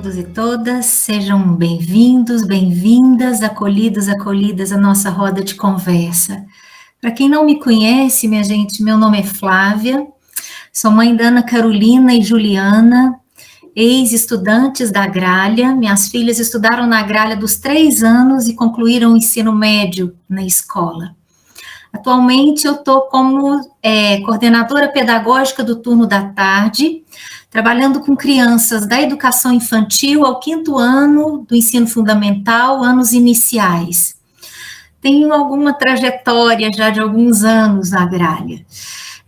todos e todas, sejam bem-vindos, bem-vindas, acolhidos, acolhidas à nossa roda de conversa. Para quem não me conhece, minha gente, meu nome é Flávia, sou mãe da Ana Carolina e Juliana, ex-estudantes da Gralha. Minhas filhas estudaram na Gralha dos 3 anos e concluíram o ensino médio na escola. Atualmente eu estou como coordenadora pedagógica do turno da tarde, trabalhando com crianças da educação infantil ao 5º ano do ensino fundamental, anos iniciais. Tenho alguma trajetória já de alguns anos na Gralha.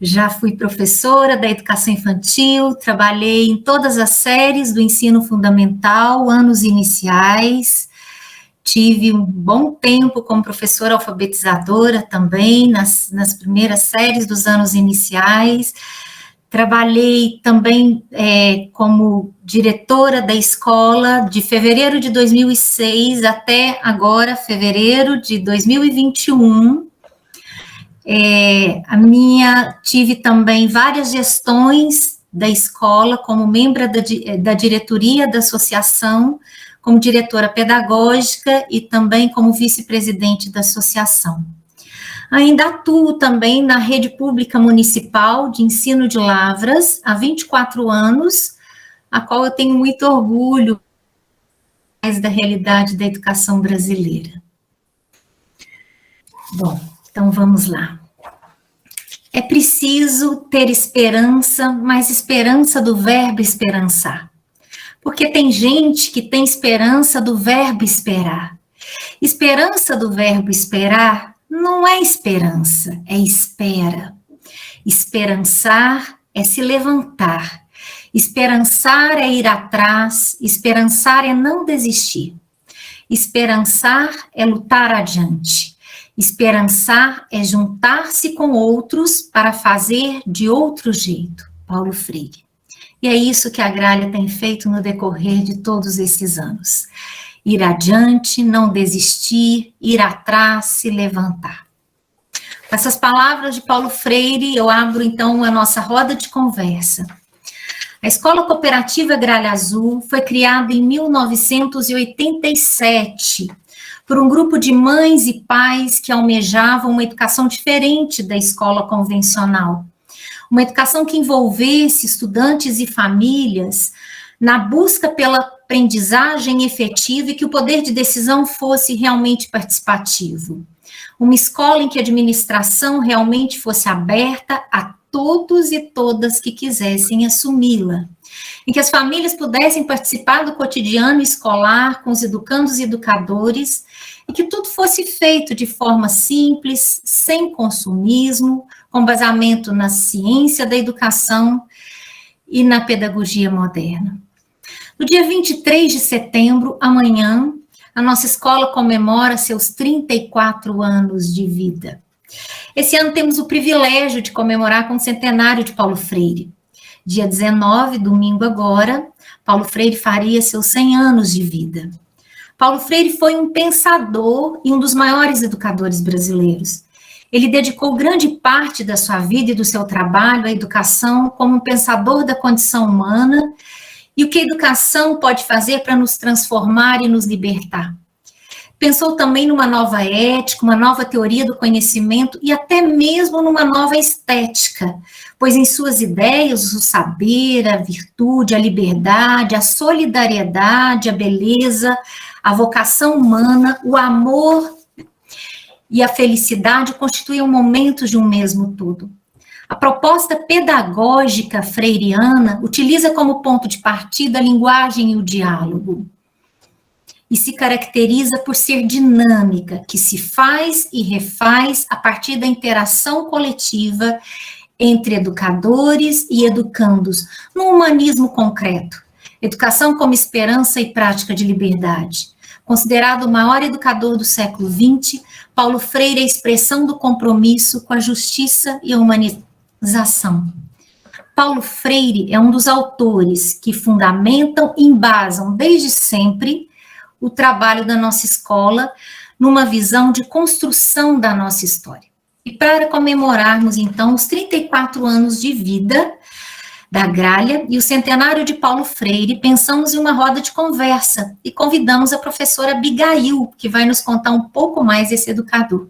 Já fui professora da educação infantil, trabalhei em todas as séries do ensino fundamental, anos iniciais. Tive um bom tempo como professora alfabetizadora também, nas primeiras séries dos anos iniciais. Trabalhei também como diretora da escola de fevereiro de 2006 até agora, fevereiro de 2021. Tive também várias gestões da escola como membro da diretoria da associação, como diretora pedagógica e também como vice-presidente da associação. Ainda atuo também na rede pública municipal de ensino de Lavras há 24 anos, a qual eu tenho muito orgulho da realidade da educação brasileira. Bom, então vamos lá. É preciso ter esperança, mas esperança do verbo esperançar. Porque tem gente que tem esperança do verbo esperar. Esperança do verbo esperar não é esperança, é espera. Esperançar é se levantar. Esperançar é ir atrás. Esperançar é não desistir. Esperançar é lutar adiante. Esperançar é juntar-se com outros para fazer de outro jeito. Paulo Freire. E é isso que a Gralha tem feito no decorrer de todos esses anos. Ir adiante, não desistir, ir atrás, se levantar. Com essas palavras de Paulo Freire, eu abro então a nossa roda de conversa. A Escola Cooperativa Gralha Azul foi criada em 1987 por um grupo de mães e pais que almejavam uma educação diferente da escola convencional. Uma educação que envolvesse estudantes e famílias na busca pela aprendizagem efetiva e que o poder de decisão fosse realmente participativo. Uma escola em que a administração realmente fosse aberta a todos e todas que quisessem assumi-la. Em que as famílias pudessem participar do cotidiano escolar com os educandos e educadores e que tudo fosse feito de forma simples, sem consumismo, com basamento na ciência da educação e na pedagogia moderna. No dia 23 de setembro, amanhã, a nossa escola comemora seus 34 anos de vida. Esse ano temos o privilégio de comemorar com o centenário de Paulo Freire. Dia 19, domingo agora, Paulo Freire faria seus 100 anos de vida. Paulo Freire foi um pensador e um dos maiores educadores brasileiros. Ele dedicou grande parte da sua vida e do seu trabalho à educação como um pensador da condição humana e o que a educação pode fazer para nos transformar e nos libertar. Pensou também numa nova ética, uma nova teoria do conhecimento e até mesmo numa nova estética, pois em suas ideias o saber, a virtude, a liberdade, a solidariedade, a beleza, a vocação humana, o amor e a felicidade constituem momentos de um mesmo todo. A proposta pedagógica freiriana utiliza como ponto de partida a linguagem e o diálogo, e se caracteriza por ser dinâmica, que se faz e refaz a partir da interação coletiva entre educadores e educandos, num humanismo concreto. Educação como esperança e prática de liberdade. Considerado o maior educador do século XX, Paulo Freire é a expressão do compromisso com a justiça e a humanização. Paulo Freire é um dos autores que fundamentam e embasam desde sempre o trabalho da nossa escola numa visão de construção da nossa história. E para comemorarmos, então, os 34 anos de vida da gralha e o centenário de Paulo Freire, pensamos em uma roda de conversa e convidamos a professora Abigail, que vai nos contar um pouco mais desse educador.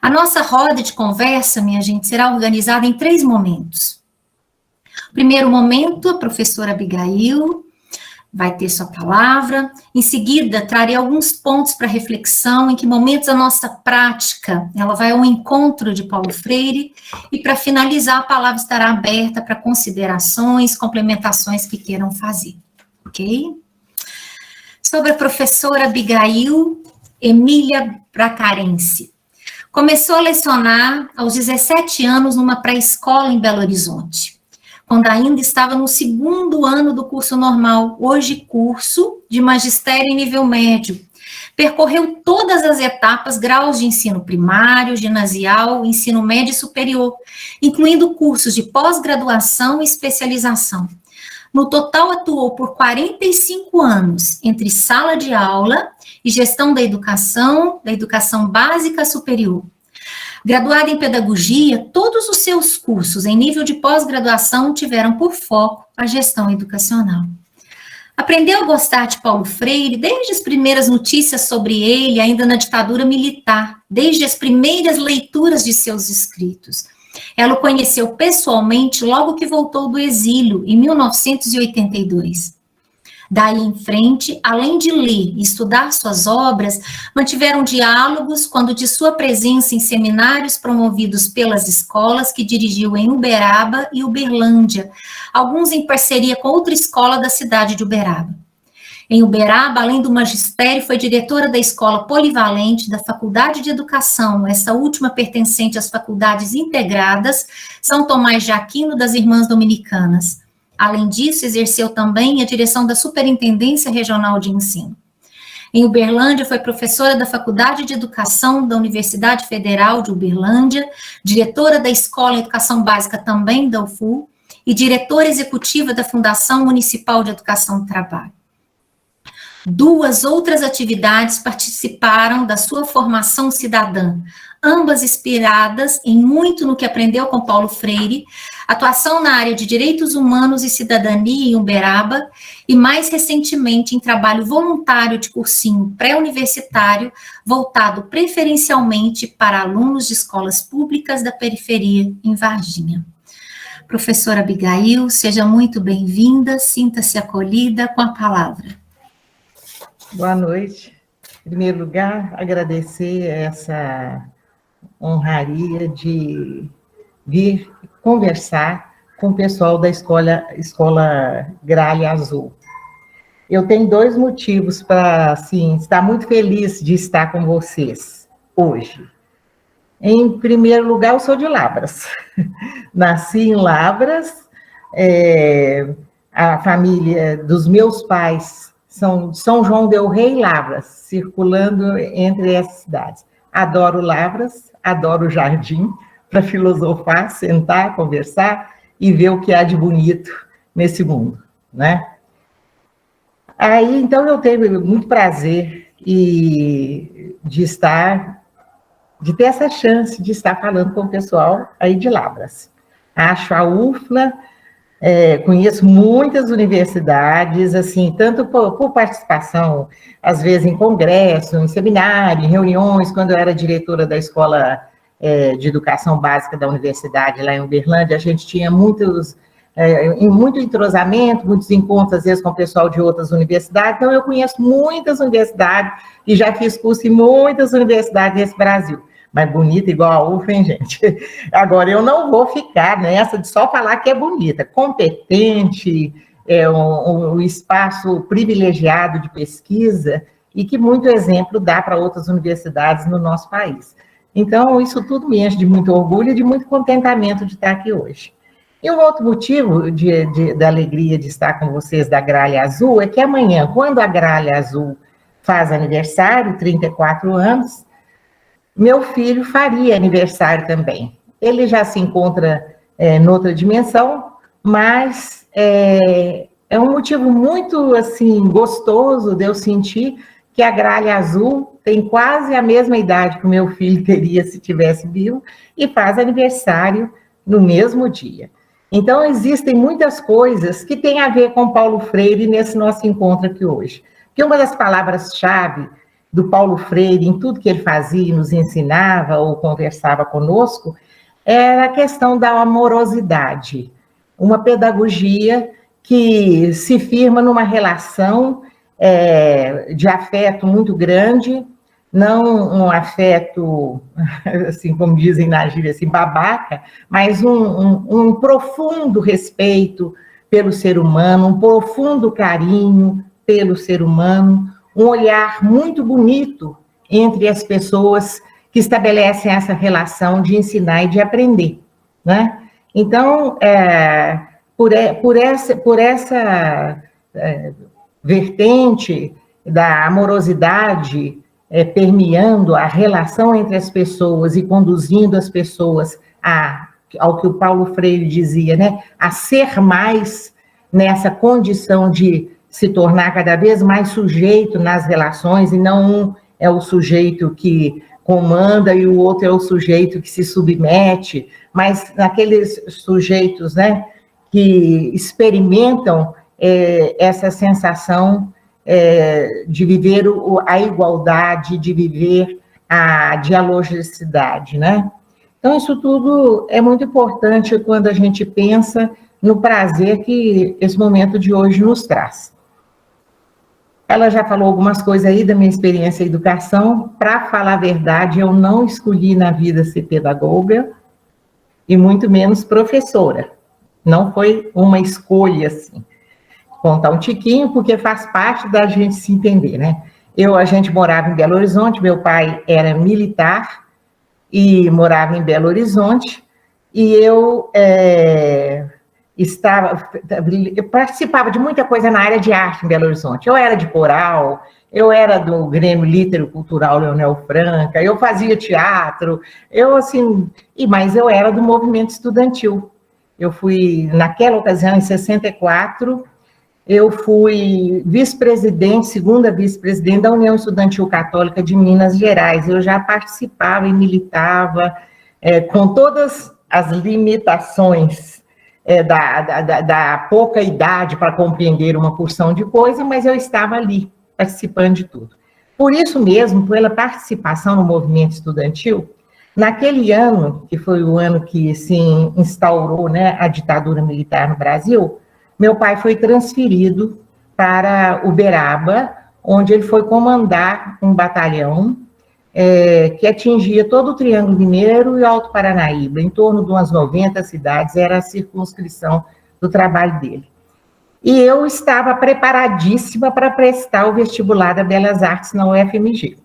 A nossa roda de conversa, minha gente, será organizada em 3 momentos. Primeiro momento, a professora Abigail vai ter sua palavra. Em seguida, trarei alguns pontos para reflexão, em que momentos a nossa prática, ela vai ao encontro de Paulo Freire, e para finalizar, a palavra estará aberta para considerações, complementações que queiram fazer, ok? Sobre a professora Abigail Emília Bracarense. Começou a lecionar aos 17 anos numa pré-escola em Belo Horizonte, quando ainda estava no 2º ano do curso normal, hoje curso de magistério em nível médio. Percorreu todas as etapas, graus de ensino primário, ginasial, ensino médio e superior, incluindo cursos de pós-graduação e especialização. No total, atuou por 45 anos entre sala de aula e gestão da educação básica superior. Graduada em pedagogia, todos os seus cursos em nível de pós-graduação tiveram por foco a gestão educacional. Aprendeu a gostar de Paulo Freire desde as primeiras notícias sobre ele, ainda na ditadura militar, desde as primeiras leituras de seus escritos. Ela o conheceu pessoalmente logo que voltou do exílio, em 1982. Daí em frente, além de ler e estudar suas obras, mantiveram diálogos quando de sua presença em seminários promovidos pelas escolas que dirigiu em Uberaba e Uberlândia, alguns em parceria com outra escola da cidade de Uberaba. Em Uberaba, além do magistério, foi diretora da Escola Polivalente da Faculdade de Educação, essa última pertencente às Faculdades Integradas São Tomás de Aquino das Irmãs Dominicanas. Além disso, exerceu também a direção da Superintendência Regional de Ensino. Em Uberlândia, foi professora da Faculdade de Educação da Universidade Federal de Uberlândia, diretora da Escola de Educação Básica também da UFU e diretora executiva da Fundação Municipal de Educação do Trabalho. 2 outras atividades participaram da sua formação cidadã, ambas inspiradas em muito no que aprendeu com Paulo Freire, atuação na área de direitos humanos e cidadania em Uberaba, e mais recentemente em trabalho voluntário de cursinho pré-universitário, voltado preferencialmente para alunos de escolas públicas da periferia em Varginha. Professora Abigail, seja muito bem-vinda, sinta-se acolhida, com a palavra. Boa noite. Em primeiro lugar, agradecer essa honraria de vir conversar com o pessoal da Escola Gralha Azul. Eu tenho 2 motivos para, assim, estar muito feliz de estar com vocês hoje. Em primeiro lugar, eu sou de Lavras. Nasci em Lavras, a família dos meus pais São João del Rei e Lavras, circulando entre essas cidades. Adoro Lavras, adoro o jardim, para filosofar, sentar, conversar e ver o que há de bonito nesse mundo, né? Aí, então, eu tenho muito prazer de ter essa chance de estar falando com o pessoal aí de Lavras. Acho a UFLA, conheço muitas universidades, assim, tanto por participação, às vezes em congresso, em seminário, em reuniões, quando eu era diretora da Escola de Educação Básica da Universidade, lá em Uberlândia, a gente tinha muito entrosamento, muitos encontros, às vezes, com o pessoal de outras universidades, então eu conheço muitas universidades e já fiz curso em muitas universidades nesse Brasil. Mas bonita igual a UFA, hein, gente? Agora, eu não vou ficar nessa de só falar que é bonita. Competente, um espaço privilegiado de pesquisa e que muito exemplo dá para outras universidades no nosso país. Então, isso tudo me enche de muito orgulho e de muito contentamento de estar aqui hoje. E um outro motivo da alegria de estar com vocês da Gralha Azul é que amanhã, quando a Gralha Azul faz aniversário, 34 anos, meu filho faria aniversário também. Ele já se encontra noutra dimensão, mas é um motivo muito, assim, gostoso de eu sentir que a Gralha Azul tem quase a mesma idade que o meu filho teria se tivesse vivo e faz aniversário no mesmo dia. Então, existem muitas coisas que têm a ver com Paulo Freire nesse nosso encontro aqui hoje. Porque uma das palavras-chave do Paulo Freire, em tudo que ele fazia, nos ensinava ou conversava conosco, era a questão da amorosidade. Uma pedagogia que se firma numa relação de afeto muito grande, não um afeto, assim como dizem na gíria, assim, babaca, mas um profundo respeito pelo ser humano, um profundo carinho pelo ser humano, um olhar muito bonito entre as pessoas que estabelecem essa relação de ensinar e de aprender, né? Então, por essa vertente da amorosidade permeando a relação entre as pessoas e conduzindo as pessoas ao que o Paulo Freire dizia, né, a ser mais nessa condição de se tornar cada vez mais sujeito nas relações, e não um é o sujeito que comanda e o outro é o sujeito que se submete, mas naqueles sujeitos, né, que experimentam essa sensação de viver a igualdade, de viver a dialogicidade, né? Então, isso tudo é muito importante quando a gente pensa no prazer que esse momento de hoje nos traz. Ela já falou algumas coisas aí da minha experiência em educação. Para falar a verdade, eu não escolhi na vida ser pedagoga e muito menos professora. Não foi uma escolha, assim. Contar um tiquinho, porque faz parte da gente se entender, né? A gente morava em Belo Horizonte, meu pai era militar e morava em Belo Horizonte, e eu participava de muita coisa na área de arte em Belo Horizonte. Eu era de coral, eu era do Grêmio Litero-Cultural Leonel Franca, eu fazia teatro, mas eu era do movimento estudantil. Eu fui, naquela ocasião, em 64, eu fui vice-presidente, segunda vice-presidente da União Estudantil Católica de Minas Gerais. Eu já participava e militava com todas as limitações da pouca idade para compreender uma porção de coisa, mas eu estava ali, participando de tudo. Por isso mesmo, pela participação no movimento estudantil, naquele ano, que foi o ano que se instaurou, né, a ditadura militar no Brasil, meu pai foi transferido para Uberaba, onde ele foi comandar um batalhão que atingia todo o Triângulo Mineiro e Alto Paranaíba, em torno de umas 90 cidades, era a circunscrição do trabalho dele. E eu estava preparadíssima para prestar o vestibular da Belas Artes na UFMG,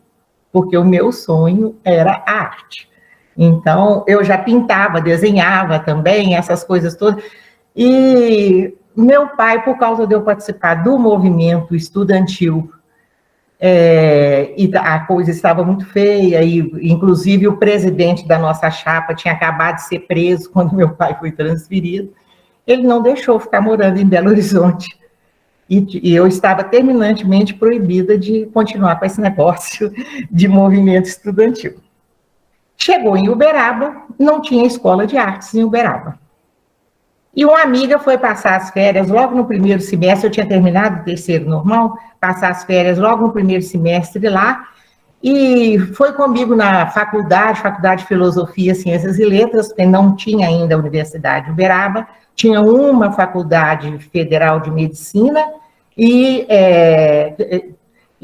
porque o meu sonho era a arte. Então, eu já pintava, desenhava também, essas coisas todas, e meu pai, por causa de eu participar do movimento estudantil, e a coisa estava muito feia, e inclusive o presidente da nossa chapa tinha acabado de ser preso quando meu pai foi transferido, ele não deixou ficar morando em Belo Horizonte. E eu estava terminantemente proibida de continuar com esse negócio de movimento estudantil. Chegou em Uberaba, não tinha escola de artes em Uberaba. E uma amiga foi passar as férias logo no primeiro semestre, eu tinha terminado o terceiro normal, passar as férias logo no primeiro semestre lá, e foi comigo na faculdade de Filosofia, Ciências e Letras, porque não tinha ainda a Universidade de Uberaba, tinha uma faculdade federal de medicina e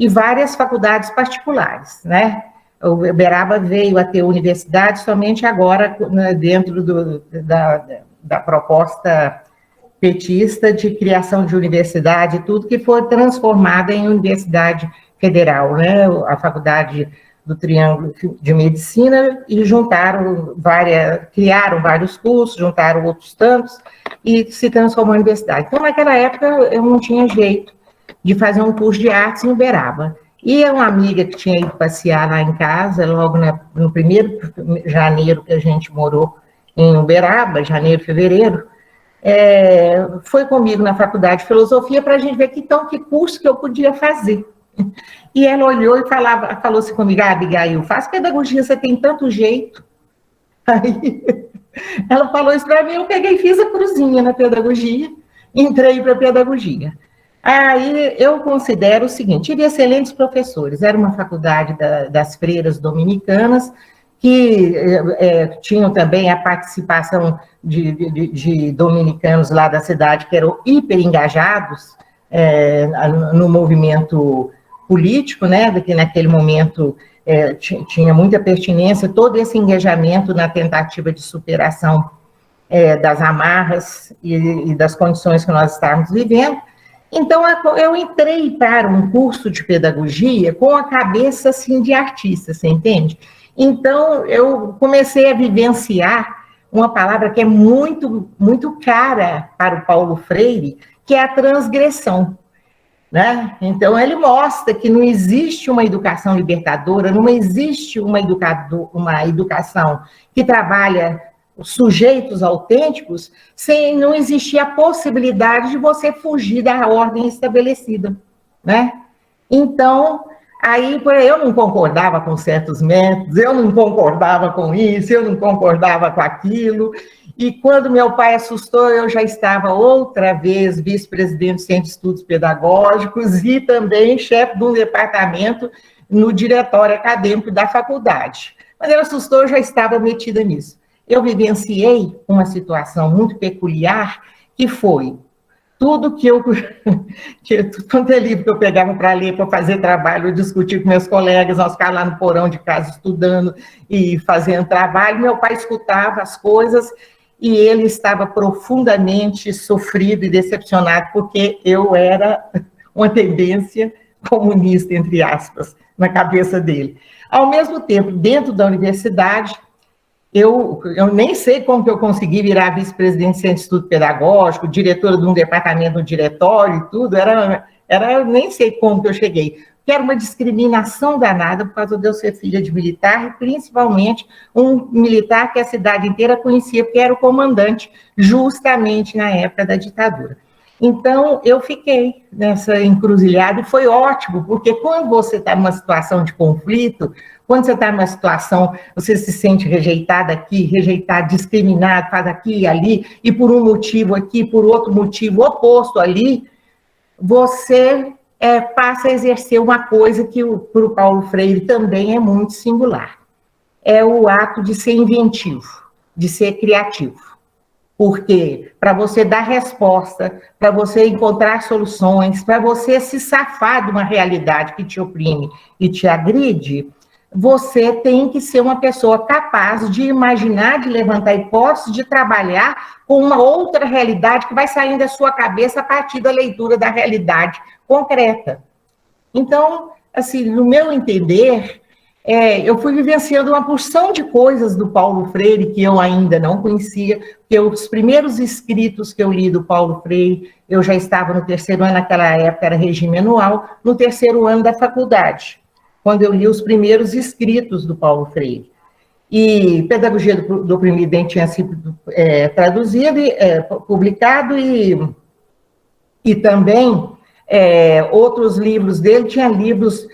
várias faculdades particulares, né? O Uberaba veio a ter universidade somente agora, né, dentro da proposta petista de criação de universidade, tudo que foi transformada em universidade federal, né? A faculdade do Triângulo de Medicina, e criaram vários cursos, juntaram outros tantos, e se transformou em universidade. Então, naquela época, eu não tinha jeito de fazer um curso de artes em Uberaba. E uma amiga que tinha ido passear lá em casa, logo no primeiro janeiro que a gente morou em Uberaba, janeiro, fevereiro, foi comigo na faculdade de filosofia para a gente ver que curso que eu podia fazer. E ela olhou e falou assim comigo: Abigail, faz pedagogia, você tem tanto jeito. Aí Ela falou isso para mim, eu peguei e fiz a cruzinha na pedagogia, entrei para a pedagogia. Aí eu considero o seguinte, tive excelentes professores, era uma faculdade das freiras dominicanas, que tinham também a participação de dominicanos lá da cidade, que eram hiper engajados no movimento político, né, que naquele momento tinha muita pertinência, todo esse engajamento na tentativa de superação das amarras e das condições que nós estávamos vivendo. Então, eu entrei para um curso de pedagogia com a cabeça, assim, de artista, você entende? Então, eu comecei a vivenciar uma palavra que é muito, muito cara para o Paulo Freire, que é a transgressão, né? Então, ele mostra que não existe uma educação libertadora, não existe uma educação que trabalha sujeitos autênticos, sem não existir a possibilidade de você fugir da ordem estabelecida, né? Então, aí eu não concordava com certos métodos, eu não concordava com isso, eu não concordava com aquilo, e quando meu pai assustou, eu já estava outra vez vice-presidente do Centro de Estudos Pedagógicos e também chefe de um departamento no diretório acadêmico da faculdade. Mas ele assustou, eu já estava metida nisso. Eu vivenciei uma situação muito peculiar, que foi tudo quanto é livro que eu pegava para ler, para fazer trabalho, eu discutir com meus colegas, nós ficávamos lá no porão de casa estudando e fazendo trabalho, meu pai escutava as coisas e ele estava profundamente sofrido e decepcionado, porque eu era uma tendência comunista, entre aspas, na cabeça dele. Ao mesmo tempo, dentro da universidade, eu nem sei como que eu consegui virar vice-presidente do Centro de Estudo Pedagógico, diretora de um departamento no diretório e tudo, nem sei como que eu cheguei. Que era uma discriminação danada por causa de eu ser filha de militar, e principalmente um militar que a cidade inteira conhecia, porque era o comandante, justamente na época da ditadura. Então, eu fiquei nessa encruzilhada, e foi ótimo, porque quando você está numa situação de conflito, quando você está numa situação, você se sente rejeitado aqui, rejeitado, discriminado, faz aqui e ali, e por um motivo aqui, por outro motivo oposto ali, você passa a exercer uma coisa que para o Paulo Freire também é muito singular. É o ato de ser inventivo, de ser criativo. Porque para você dar resposta, para você encontrar soluções, para você se safar de uma realidade que te oprime e te agride, você tem que ser uma pessoa capaz de imaginar, de levantar hipóteses, de trabalhar com uma outra realidade que vai saindo da sua cabeça a partir da leitura da realidade concreta. Então, assim, no meu entender, eu fui vivenciando uma porção de coisas do Paulo Freire que eu ainda não conhecia, porque os primeiros escritos que eu li do Paulo Freire, eu já estava no terceiro ano, naquela época era regime anual, no terceiro ano da faculdade, quando eu li os primeiros escritos do Paulo Freire. E Pedagogia do Oprimido tinha sido traduzido, publicado, e também outros livros dele, tinha livros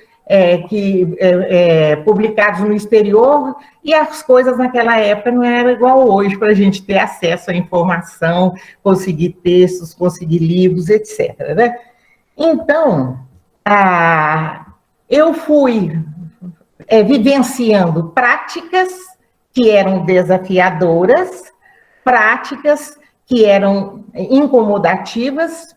publicados no exterior, e as coisas naquela época não eram igual hoje, para a gente ter acesso à informação, conseguir textos, conseguir livros, etc. Né? Então, eu fui vivenciando práticas que eram desafiadoras, práticas que eram incomodativas,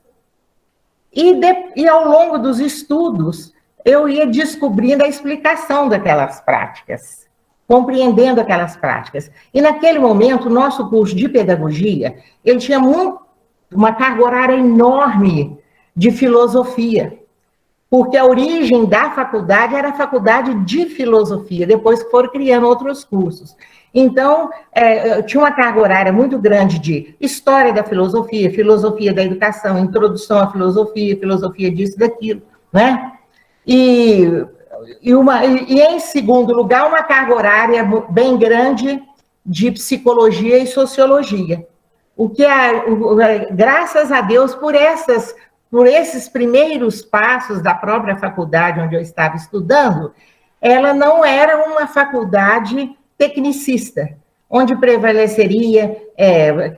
e ao longo dos estudos, eu ia descobrindo a explicação daquelas práticas, compreendendo aquelas práticas. E naquele momento, o nosso curso de pedagogia, ele tinha uma carga horária enorme de filosofia, porque a origem da faculdade era a faculdade de filosofia, depois que foram criando outros cursos. Então, tinha uma carga horária muito grande de história da filosofia, filosofia da educação, introdução à filosofia, filosofia disso, daquilo, né? E em segundo lugar, uma carga horária bem grande de psicologia e sociologia. O que, graças a Deus, por esses primeiros passos da própria faculdade onde eu estava estudando, ela não era uma faculdade tecnicista, onde prevaleceria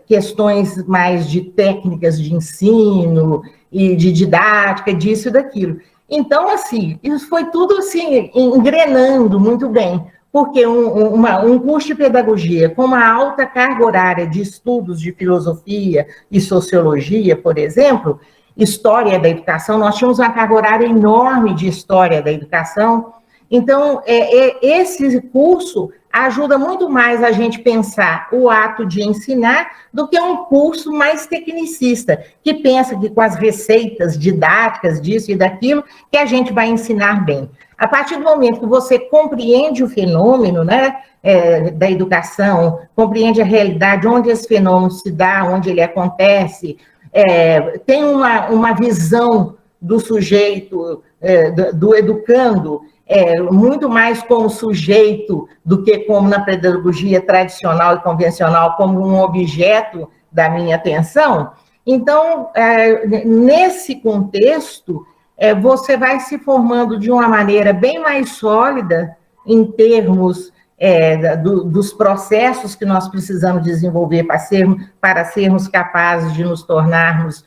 questões mais de técnicas de ensino e de didática, disso e daquilo. Então, assim, isso foi tudo assim, engrenando muito bem, porque um curso de pedagogia com uma alta carga horária de estudos de filosofia e sociologia, por exemplo, história da educação, nós tínhamos uma carga horária enorme de história da educação. Então, esse curso ajuda muito mais a gente pensar o ato de ensinar do que um curso mais tecnicista, que pensa que com as receitas didáticas disso e daquilo, que a gente vai ensinar bem. A partir do momento que você compreende o fenômeno, né, da educação, compreende a realidade, onde esse fenômeno se dá, onde ele acontece, tem uma visão do sujeito, do educando, muito mais como sujeito do que como na pedagogia tradicional e convencional, como um objeto da minha atenção. Então, nesse contexto, você vai se formando de uma maneira bem mais sólida em termos dos processos que nós precisamos desenvolver para sermos capazes de nos tornarmos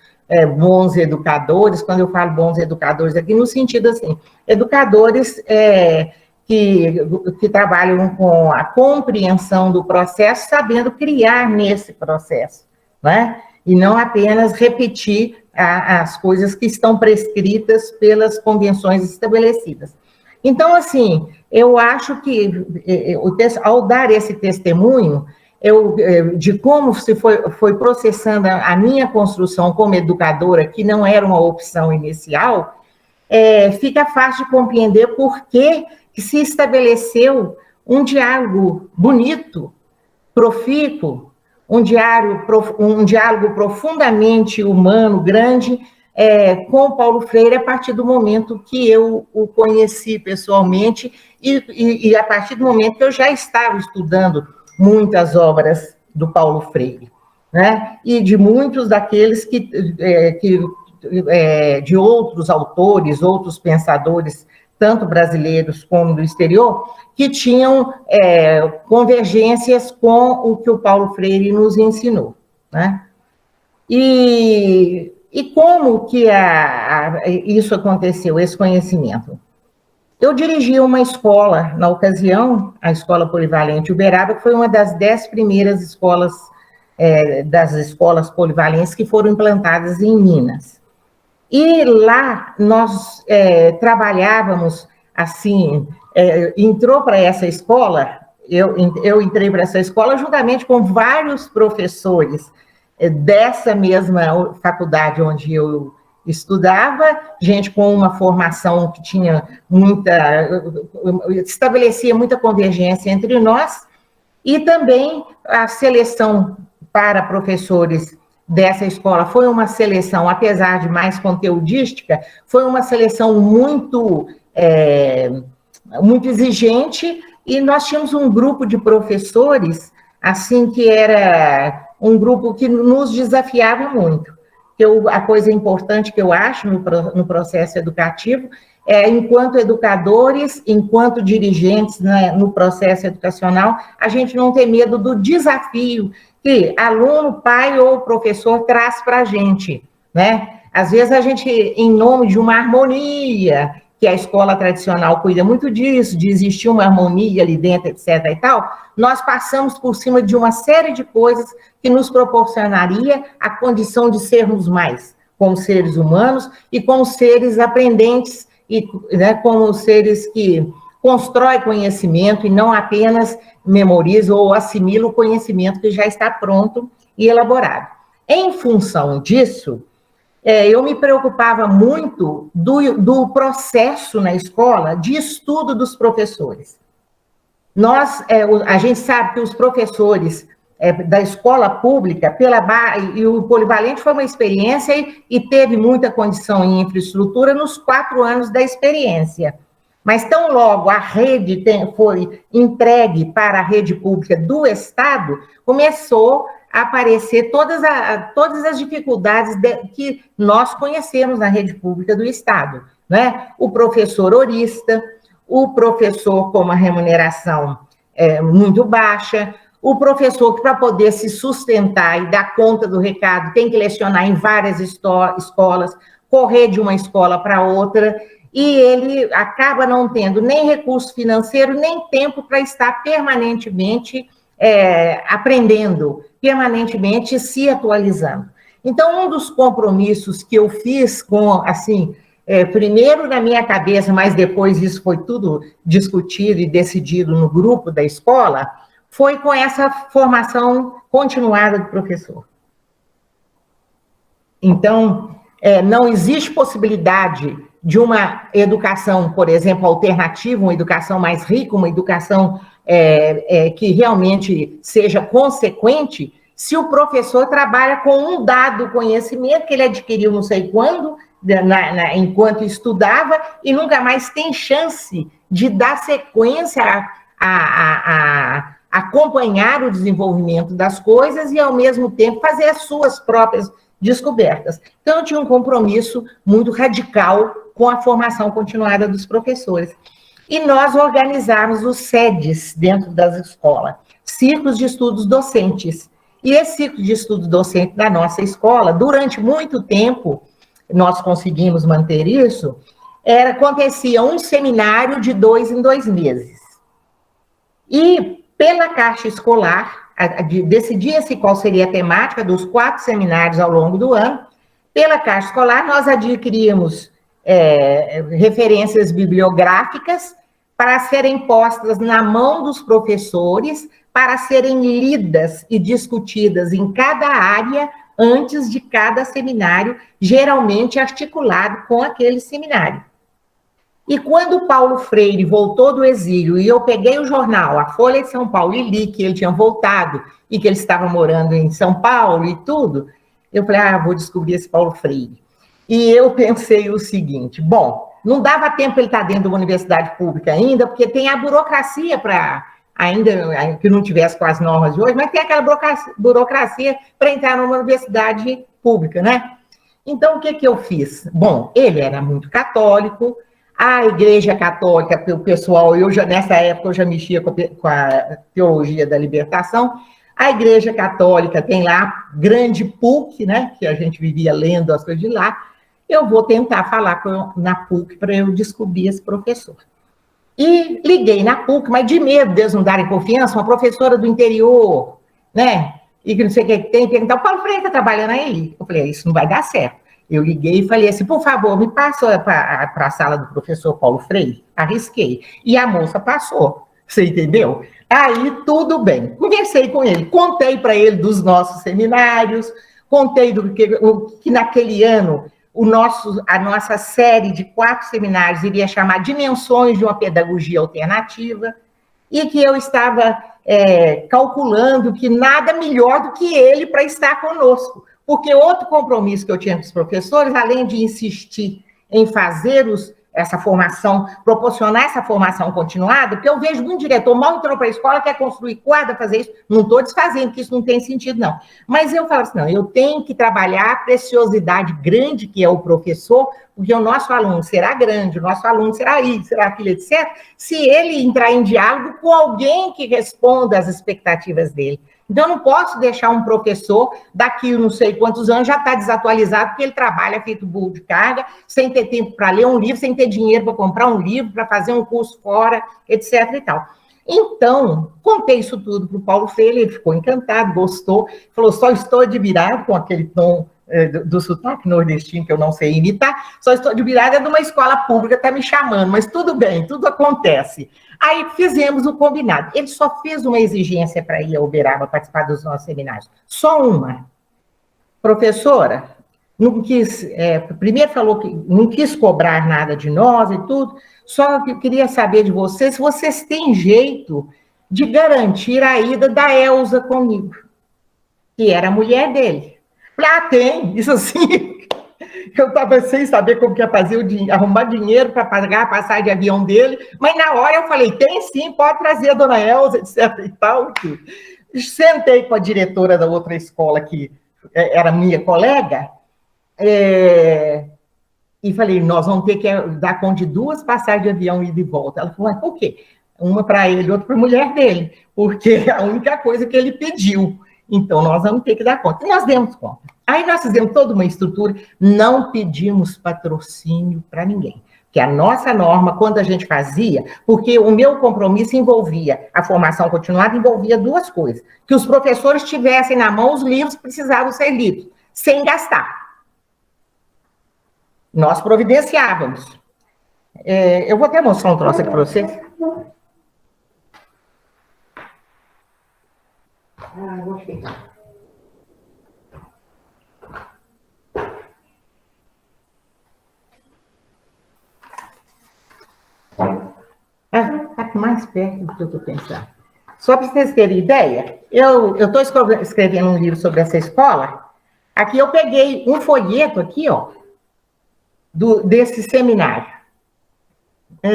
bons educadores. Quando eu falo bons educadores aqui, no sentido assim, educadores que trabalham com a compreensão do processo, sabendo criar nesse processo, né? E não apenas repetir as coisas que estão prescritas pelas convenções estabelecidas. Então, assim, eu acho que, ao dar esse testemunho, de como se foi processando a minha construção como educadora, que não era uma opção inicial, fica fácil de compreender por que se estabeleceu um diálogo bonito, profícuo, um diálogo profundamente humano, grande, com o Paulo Freire, a partir do momento que eu o conheci pessoalmente e a partir do momento que eu já estava estudando muitas obras do Paulo Freire, né? E de muitos daqueles de outros autores, outros pensadores, tanto brasileiros como do exterior, que tinham convergências com o que o Paulo Freire nos ensinou, né? E como que isso aconteceu, esse conhecimento? Eu dirigi uma escola, na ocasião, a Escola Polivalente Uberaba, que foi uma das 10 primeiras escolas, das escolas polivalentes que foram implantadas em Minas. E lá nós trabalhávamos, assim, entrou para essa escola, eu entrei para essa escola juntamente com vários professores dessa mesma faculdade onde eu estudava, gente com uma formação que tinha estabelecia muita convergência entre nós, e também a seleção para professores dessa escola foi uma seleção, apesar de mais conteudística, foi uma seleção muito exigente, e nós tínhamos um grupo de professores, assim, que era um grupo que nos desafiava muito. A coisa importante que eu acho no processo educativo enquanto educadores, enquanto dirigentes, né, no processo educacional, a gente não ter medo do desafio que aluno, pai ou professor traz para a gente, né? Às vezes a gente, em nome de uma harmonia, que a escola tradicional cuida muito disso, de existir uma harmonia ali dentro, etc. e tal, nós passamos por cima de uma série de coisas que nos proporcionaria a condição de sermos mais, como seres humanos e como seres aprendentes, e, né, como seres que constroem conhecimento e não apenas memorizam ou assimilam o conhecimento que já está pronto e elaborado. Em função disso, eu me preocupava muito do processo na escola de estudo dos professores. A gente sabe que os professores da escola pública, e o Polivalente foi uma experiência e teve muita condição em infraestrutura nos 4 anos da experiência. Mas tão logo a rede foi entregue para a rede pública do Estado, começou a aparecer todas as dificuldades que nós conhecemos na rede pública do Estado, né? O professor horista, o professor com uma remuneração muito baixa, O professor, que para poder se sustentar e dar conta do recado, tem que lecionar em várias escolas, correr de uma escola para outra, e ele acaba não tendo nem recurso financeiro, nem tempo para estar permanentemente aprendendo, permanentemente se atualizando. Então, um dos compromissos que eu fiz com, assim, primeiro na minha cabeça, mas depois isso foi tudo discutido e decidido no grupo da escola, foi com essa formação continuada do professor. Então, não existe possibilidade de uma educação, por exemplo, alternativa, uma educação mais rica, uma educação que realmente seja consequente, se o professor trabalha com um dado conhecimento que ele adquiriu não sei quando, enquanto estudava, e nunca mais tem chance de dar sequência a acompanhar o desenvolvimento das coisas e, ao mesmo tempo, fazer as suas próprias descobertas. Então, eu tinha um compromisso muito radical com a formação continuada dos professores. E nós organizamos os SEDES dentro das escolas, círculos de estudos docentes. E esse ciclo de estudos docente da nossa escola, durante muito tempo, nós conseguimos manter isso, acontecia um seminário de 2 em 2 meses. E, pela Caixa Escolar, decidia-se qual seria a temática dos 4 seminários ao longo do ano. Pela Caixa Escolar, nós adquiríamos referências bibliográficas para serem postas na mão dos professores, para serem lidas e discutidas em cada área antes de cada seminário, geralmente articulado com aquele seminário. E quando Paulo Freire voltou do exílio e eu peguei o jornal, a Folha de São Paulo, e li que ele tinha voltado e que ele estava morando em São Paulo e tudo, eu falei, vou descobrir esse Paulo Freire. E eu pensei o seguinte, bom, não dava tempo ele estar dentro de uma universidade pública ainda, porque tem a burocracia para, ainda que não tivesse com as normas de hoje, mas tem aquela burocracia para entrar numa universidade pública, né? Então, o que eu fiz? Bom, ele era muito católico, a Igreja Católica, o pessoal, nessa época eu já mexia com a teologia da libertação, a Igreja Católica tem lá grande PUC, né, que a gente vivia lendo as coisas de lá, eu vou tentar falar na PUC para eu descobrir esse professor. E liguei na PUC, mas de medo deles não darem confiança, uma professora do interior, né, e que não sei o que tem, perguntar, o Paulo Freire está trabalhando aí? Eu falei, isso não vai dar certo. Eu liguei e falei assim, por favor, me passa para a sala do professor Paulo Freire. Arrisquei. E a moça passou, você entendeu? Aí, tudo bem. Conversei com ele, contei para ele dos nossos seminários, contei que naquele ano a nossa série de 4 seminários iria chamar Dimensões de uma Pedagogia Alternativa, e que eu estava calculando que nada melhor do que ele para estar conosco. Porque outro compromisso que eu tinha com os professores, além de insistir em fazer essa formação, proporcionar essa formação continuada, porque eu vejo muito diretor, mal entrou para a escola, quer construir quadra, fazer isso, não estou desfazendo, porque isso não tem sentido, não. Mas eu falo assim, não, eu tenho que trabalhar a preciosidade grande que é o professor, porque o nosso aluno será grande, o nosso aluno será isso, será aquilo, etc., se ele entrar em diálogo com alguém que responda às expectativas dele. Então, eu não posso deixar um professor, daqui não sei quantos anos, já está desatualizado, porque ele trabalha feito burro de carga, sem ter tempo para ler um livro, sem ter dinheiro para comprar um livro, para fazer um curso fora, etc. e tal. Então, contei isso tudo para o Paulo Freire, ele ficou encantado, gostou, falou, só estou admirado com aquele tom do sotaque nordestino, que eu não sei imitar, só estou admirada de uma escola pública está me chamando, mas tudo bem, tudo acontece. Aí fizemos o combinado. Ele só fez uma exigência para ir a Uberaba participar dos nossos seminários. Só uma. Professora, não quis, primeiro falou que não quis cobrar nada de nós e tudo, só que eu queria saber de vocês se vocês têm jeito de garantir a ida da Elza comigo, que era a mulher dele. Tem, isso assim. Eu estava sem saber como que ia fazer arrumar dinheiro para pagar a passagem de avião dele, mas na hora eu falei, tem sim, pode trazer a dona Elza, etc. e tal. Sentei com a diretora da outra escola, que era minha colega, e falei, nós vamos ter que dar conta de 2 passagens de avião ida e volta. Ela falou, mas por quê? uma para ele, outra para a mulher dele, porque é a única coisa que ele pediu. Então, nós vamos ter que dar conta. E nós demos conta. Aí nós fizemos toda uma estrutura, não pedimos patrocínio para ninguém. Que a nossa norma, quando a gente fazia, porque o meu compromisso envolvia, a formação continuada envolvia duas coisas, que os professores tivessem na mão os livros que precisavam ser lidos, sem gastar. Nós providenciávamos. Eu vou até mostrar um troço aqui para vocês. Gostei. Está mais perto do que eu estou pensando. Só para vocês terem ideia, eu estou escrevendo um livro sobre essa escola. Aqui eu peguei um folheto aqui, ó, desse seminário.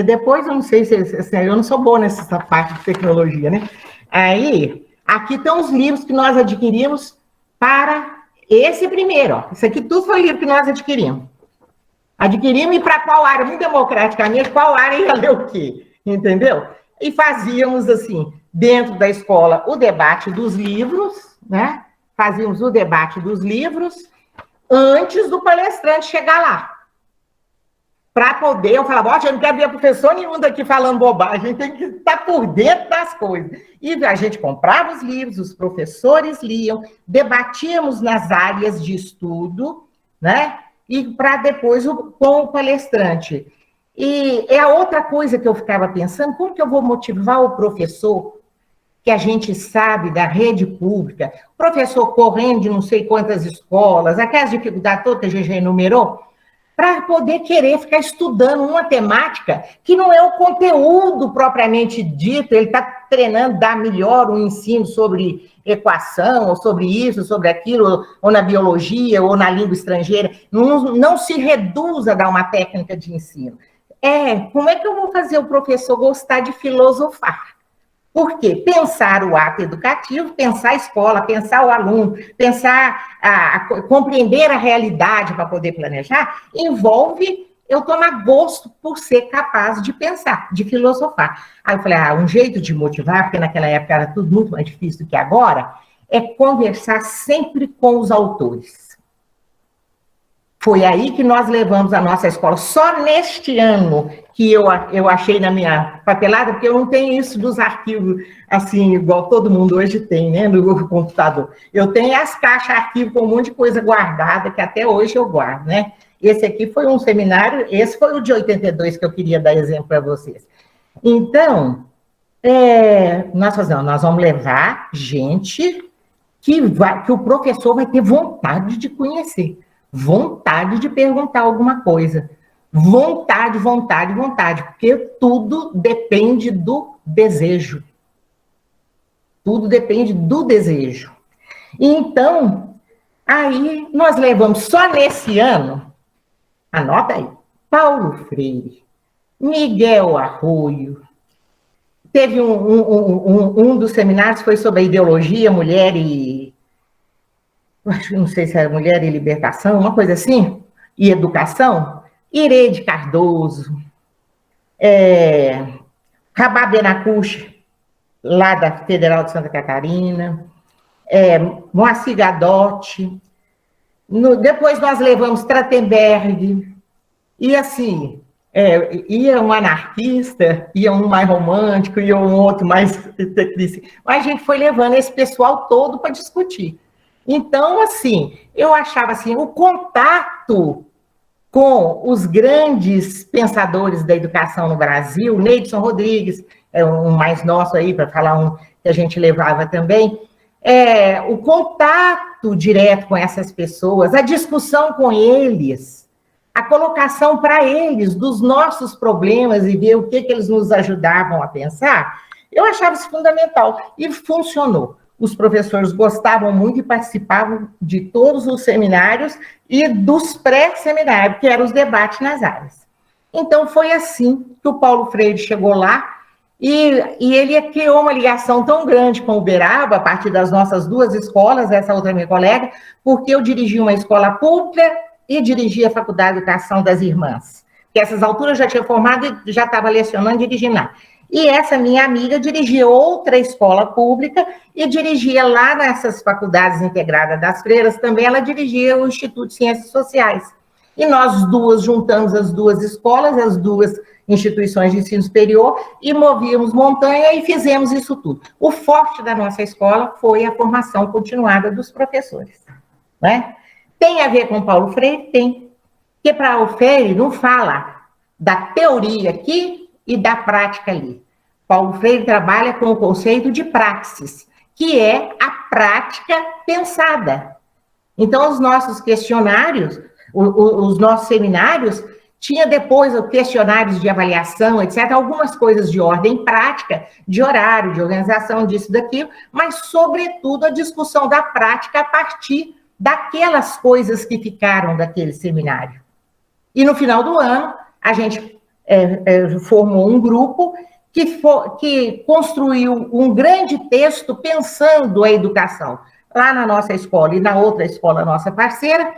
Depois, eu não sei se eu não sou boa nessa parte de tecnologia, né? Aí, aqui estão os livros que nós adquirimos para esse primeiro, ó. Isso aqui tudo foi livro que nós adquirimos. Adquirimos e para qual área, muito democraticamente, qual área ia ler o quê? Entendeu? E fazíamos, assim, dentro da escola, o debate dos livros, né? Fazíamos o debate dos livros antes do palestrante chegar lá. Para poder, eu falava, ó, eu não quero ver professor nenhum daqui falando bobagem, tem que estar por dentro das coisas. E a gente comprava os livros, os professores liam, debatíamos nas áreas de estudo, né? E para depois com o palestrante. E é a outra coisa que eu ficava pensando, como que eu vou motivar o professor, que a gente sabe da rede pública, professor correndo de não sei quantas escolas, aquelas dificuldades todas que a gente já enumerou, para poder querer ficar estudando uma temática que não é o conteúdo propriamente dito, ele está treinando, dar melhor um ensino sobre equação, ou sobre isso, sobre aquilo, ou na biologia, ou na língua estrangeira, não se reduz a dar uma técnica de ensino. Como é que eu vou fazer o professor gostar de filosofar? Por quê? Pensar o ato educativo, pensar a escola, pensar o aluno, pensar, compreender a realidade para poder planejar, envolve eu tomar gosto por ser capaz de pensar, de filosofar. Aí eu falei, um jeito de motivar, porque naquela época era tudo muito mais difícil do que agora, é conversar sempre com os autores. Foi aí que nós levamos a nossa escola. Só neste ano que eu achei na minha papelada, porque eu não tenho isso dos arquivos, assim, igual todo mundo hoje tem, né, no computador. Eu tenho as caixas arquivo com um monte de coisa guardada, que até hoje eu guardo, né? Esse aqui foi um seminário, esse foi o de 82 que eu queria dar exemplo para vocês. Então, nós vamos levar gente que o professor vai ter vontade de conhecer. Vontade de perguntar alguma coisa. Vontade, porque tudo depende do desejo. Tudo depende do desejo. Então, aí nós levamos só nesse ano, anota aí, Paulo Freire, Miguel Arroyo, teve um dos seminários foi sobre a ideologia, mulher e... não sei se era mulher e libertação, uma coisa assim, e educação, Irede Cardoso, Rabá Benacuche, lá da Federal de Santa Catarina, Moacir Gadotti, depois nós levamos Trachtenberg, e assim, ia um anarquista, ia um mais romântico, ia um outro mais... Mas a gente foi levando esse pessoal todo para discutir. Então, assim, eu achava assim, o contato com os grandes pensadores da educação no Brasil, Neidson Rodrigues, um mais nosso aí, para falar um que a gente levava também, o contato direto com essas pessoas, a discussão com eles, a colocação para eles dos nossos problemas e ver o que eles nos ajudavam a pensar, eu achava isso fundamental e funcionou. Os professores gostavam muito e participavam de todos os seminários e dos pré-seminários, que eram os debates nas áreas. Então, foi assim que o Paulo Freire chegou lá e ele criou uma ligação tão grande com Uberaba, a partir das nossas duas escolas, essa outra minha colega, porque eu dirigi uma escola pública e dirigi a Faculdade de Educação das Irmãs, que a essas alturas já tinha formado e já estava lecionando e dirigindo lá. E essa minha amiga dirigia outra escola pública e dirigia lá nessas faculdades integradas das freiras, também ela dirigia o Instituto de Ciências Sociais. E nós duas juntamos as duas escolas, as duas instituições de ensino superior, e movíamos montanha e fizemos isso tudo. O forte da nossa escola foi a formação continuada dos professores, né? Tem a ver com Paulo Freire? Tem. Porque para o Freire não fala da teoria aqui e da prática ali. Paulo Freire trabalha com o conceito de praxis, que é a prática pensada. Então, os nossos questionários, os nossos seminários, tinha depois os questionários de avaliação, etc., algumas coisas de ordem prática, de horário, de organização, disso, daquilo, mas, sobretudo, a discussão da prática a partir daquelas coisas que ficaram daquele seminário. E, no final do ano, a gente formou um grupo que construiu um grande texto pensando a educação. Lá na nossa escola e na outra escola nossa parceira,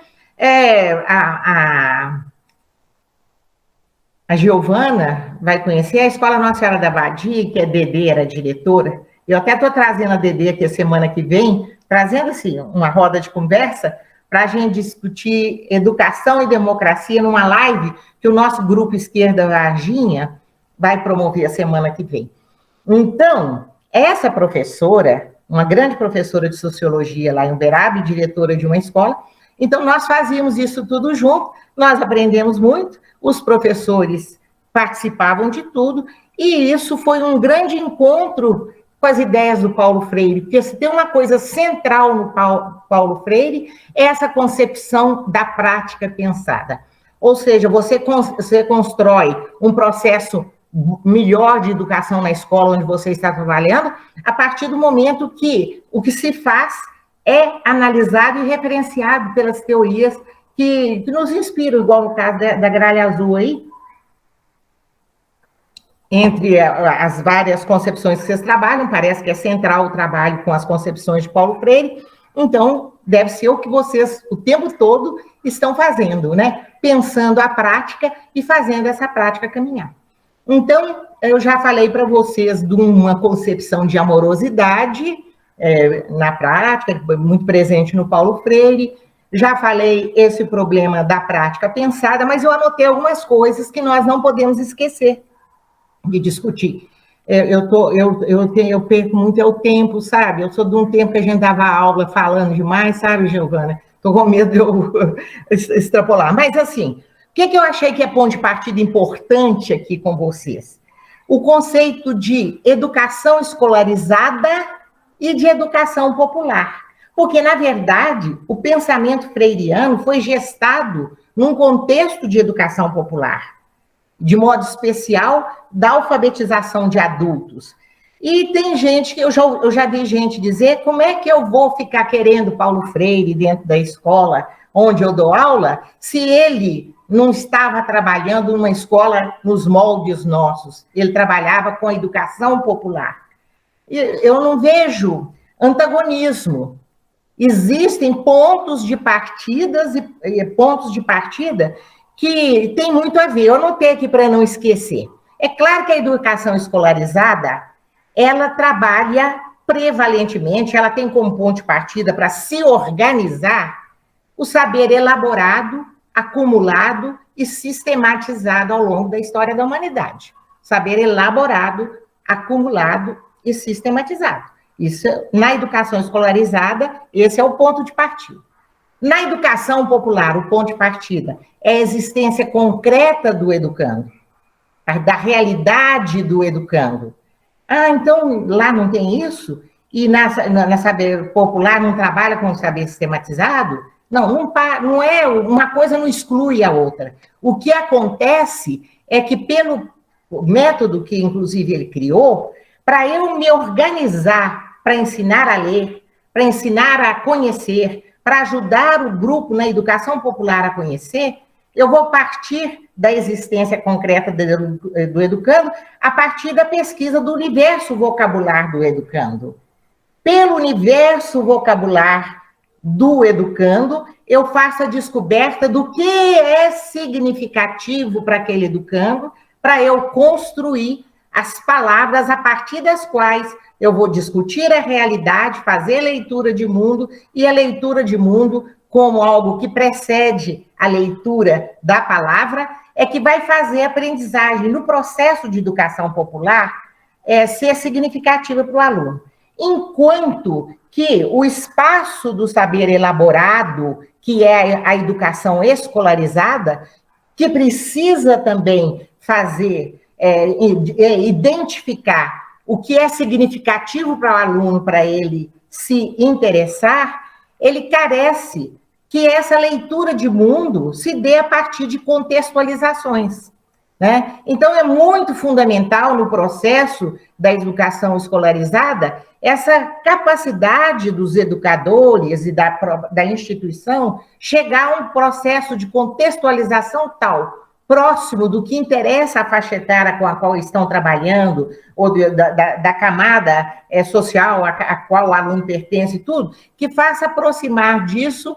a Giovana vai conhecer a Escola Nossa Senhora da Abadia, que a Dedê era diretora. Eu até estou trazendo a Dedê aqui a semana que vem, trazendo assim, uma roda de conversa para a gente discutir educação e democracia numa live que o nosso grupo Esquerda Varginha vai promover a semana que vem. Então, essa professora, uma grande professora de sociologia lá em Uberaba, diretora de uma escola, então nós fazíamos isso tudo junto, nós aprendemos muito, os professores participavam de tudo, e isso foi um grande encontro com as ideias do Paulo Freire, porque se tem uma coisa central no Paulo Freire, é essa concepção da prática pensada. Ou seja, você constrói um processo melhor de educação na escola onde você está trabalhando, a partir do momento que o que se faz é analisado e referenciado pelas teorias que nos inspiram, igual no caso da gralha azul aí, entre as várias concepções que vocês trabalham, parece que é central o trabalho com as concepções de Paulo Freire, então deve ser o que vocês o tempo todo estão fazendo, né? Pensando a prática e fazendo essa prática caminhar. Então, eu já falei para vocês de uma concepção de amorosidade na prática, que foi muito presente no Paulo Freire, já falei esse problema da prática pensada, mas eu anotei algumas coisas que nós não podemos esquecer de discutir. Eu perco muito o tempo, sabe? Eu sou de um tempo que a gente dava aula falando demais, sabe, Giovana? Estou com medo de eu extrapolar. Mas, assim, o que eu achei que é ponto de partida importante aqui com vocês? O conceito de educação escolarizada e de educação popular. Porque, na verdade, o pensamento freiriano foi gestado num contexto de educação popular, de modo especial, da alfabetização de adultos. E tem gente, eu já vi gente dizer, como é que eu vou ficar querendo Paulo Freire dentro da escola onde eu dou aula, se ele não estava trabalhando numa escola nos moldes nossos, ele trabalhava com a educação popular. Eu não vejo antagonismo. Existem pontos de partida que tem muito a ver. Eu anotei aqui para não esquecer. É claro que a educação escolarizada, ela trabalha prevalentemente, ela tem como ponto de partida para se organizar o saber elaborado, acumulado e sistematizado ao longo da história da humanidade. Saber elaborado, acumulado e sistematizado. Isso, na educação escolarizada, esse é o ponto de partida. Na educação popular, o ponto de partida é a existência concreta do educando, da realidade do educando. Ah, então lá não tem isso? E na saber popular não trabalha com o saber sistematizado? Não é, uma coisa não exclui a outra. O que acontece é que pelo método que, inclusive, ele criou, para eu me organizar para ensinar a ler, para ensinar a conhecer, para ajudar o grupo na educação popular a conhecer, eu vou partir da existência concreta do educando a partir da pesquisa do universo vocabular do educando. Pelo universo vocabular do educando, eu faço a descoberta do que é significativo para aquele educando, para eu construir as palavras a partir das quais eu vou discutir a realidade, fazer leitura de mundo, e a leitura de mundo, como algo que precede a leitura da palavra, é que vai fazer a aprendizagem no processo de educação popular ser significativa para o aluno. Enquanto que o espaço do saber elaborado, que é a educação escolarizada, que precisa também fazer, identificar o que é significativo para o aluno, para ele se interessar, ele carece que essa leitura de mundo se dê a partir de contextualizações, né? Então, é muito fundamental no processo da educação escolarizada essa capacidade dos educadores e da instituição chegar a um processo de contextualização tal, próximo do que interessa à faixa etária com a qual estão trabalhando, ou da camada social a qual o aluno pertence e tudo, que faça aproximar disso,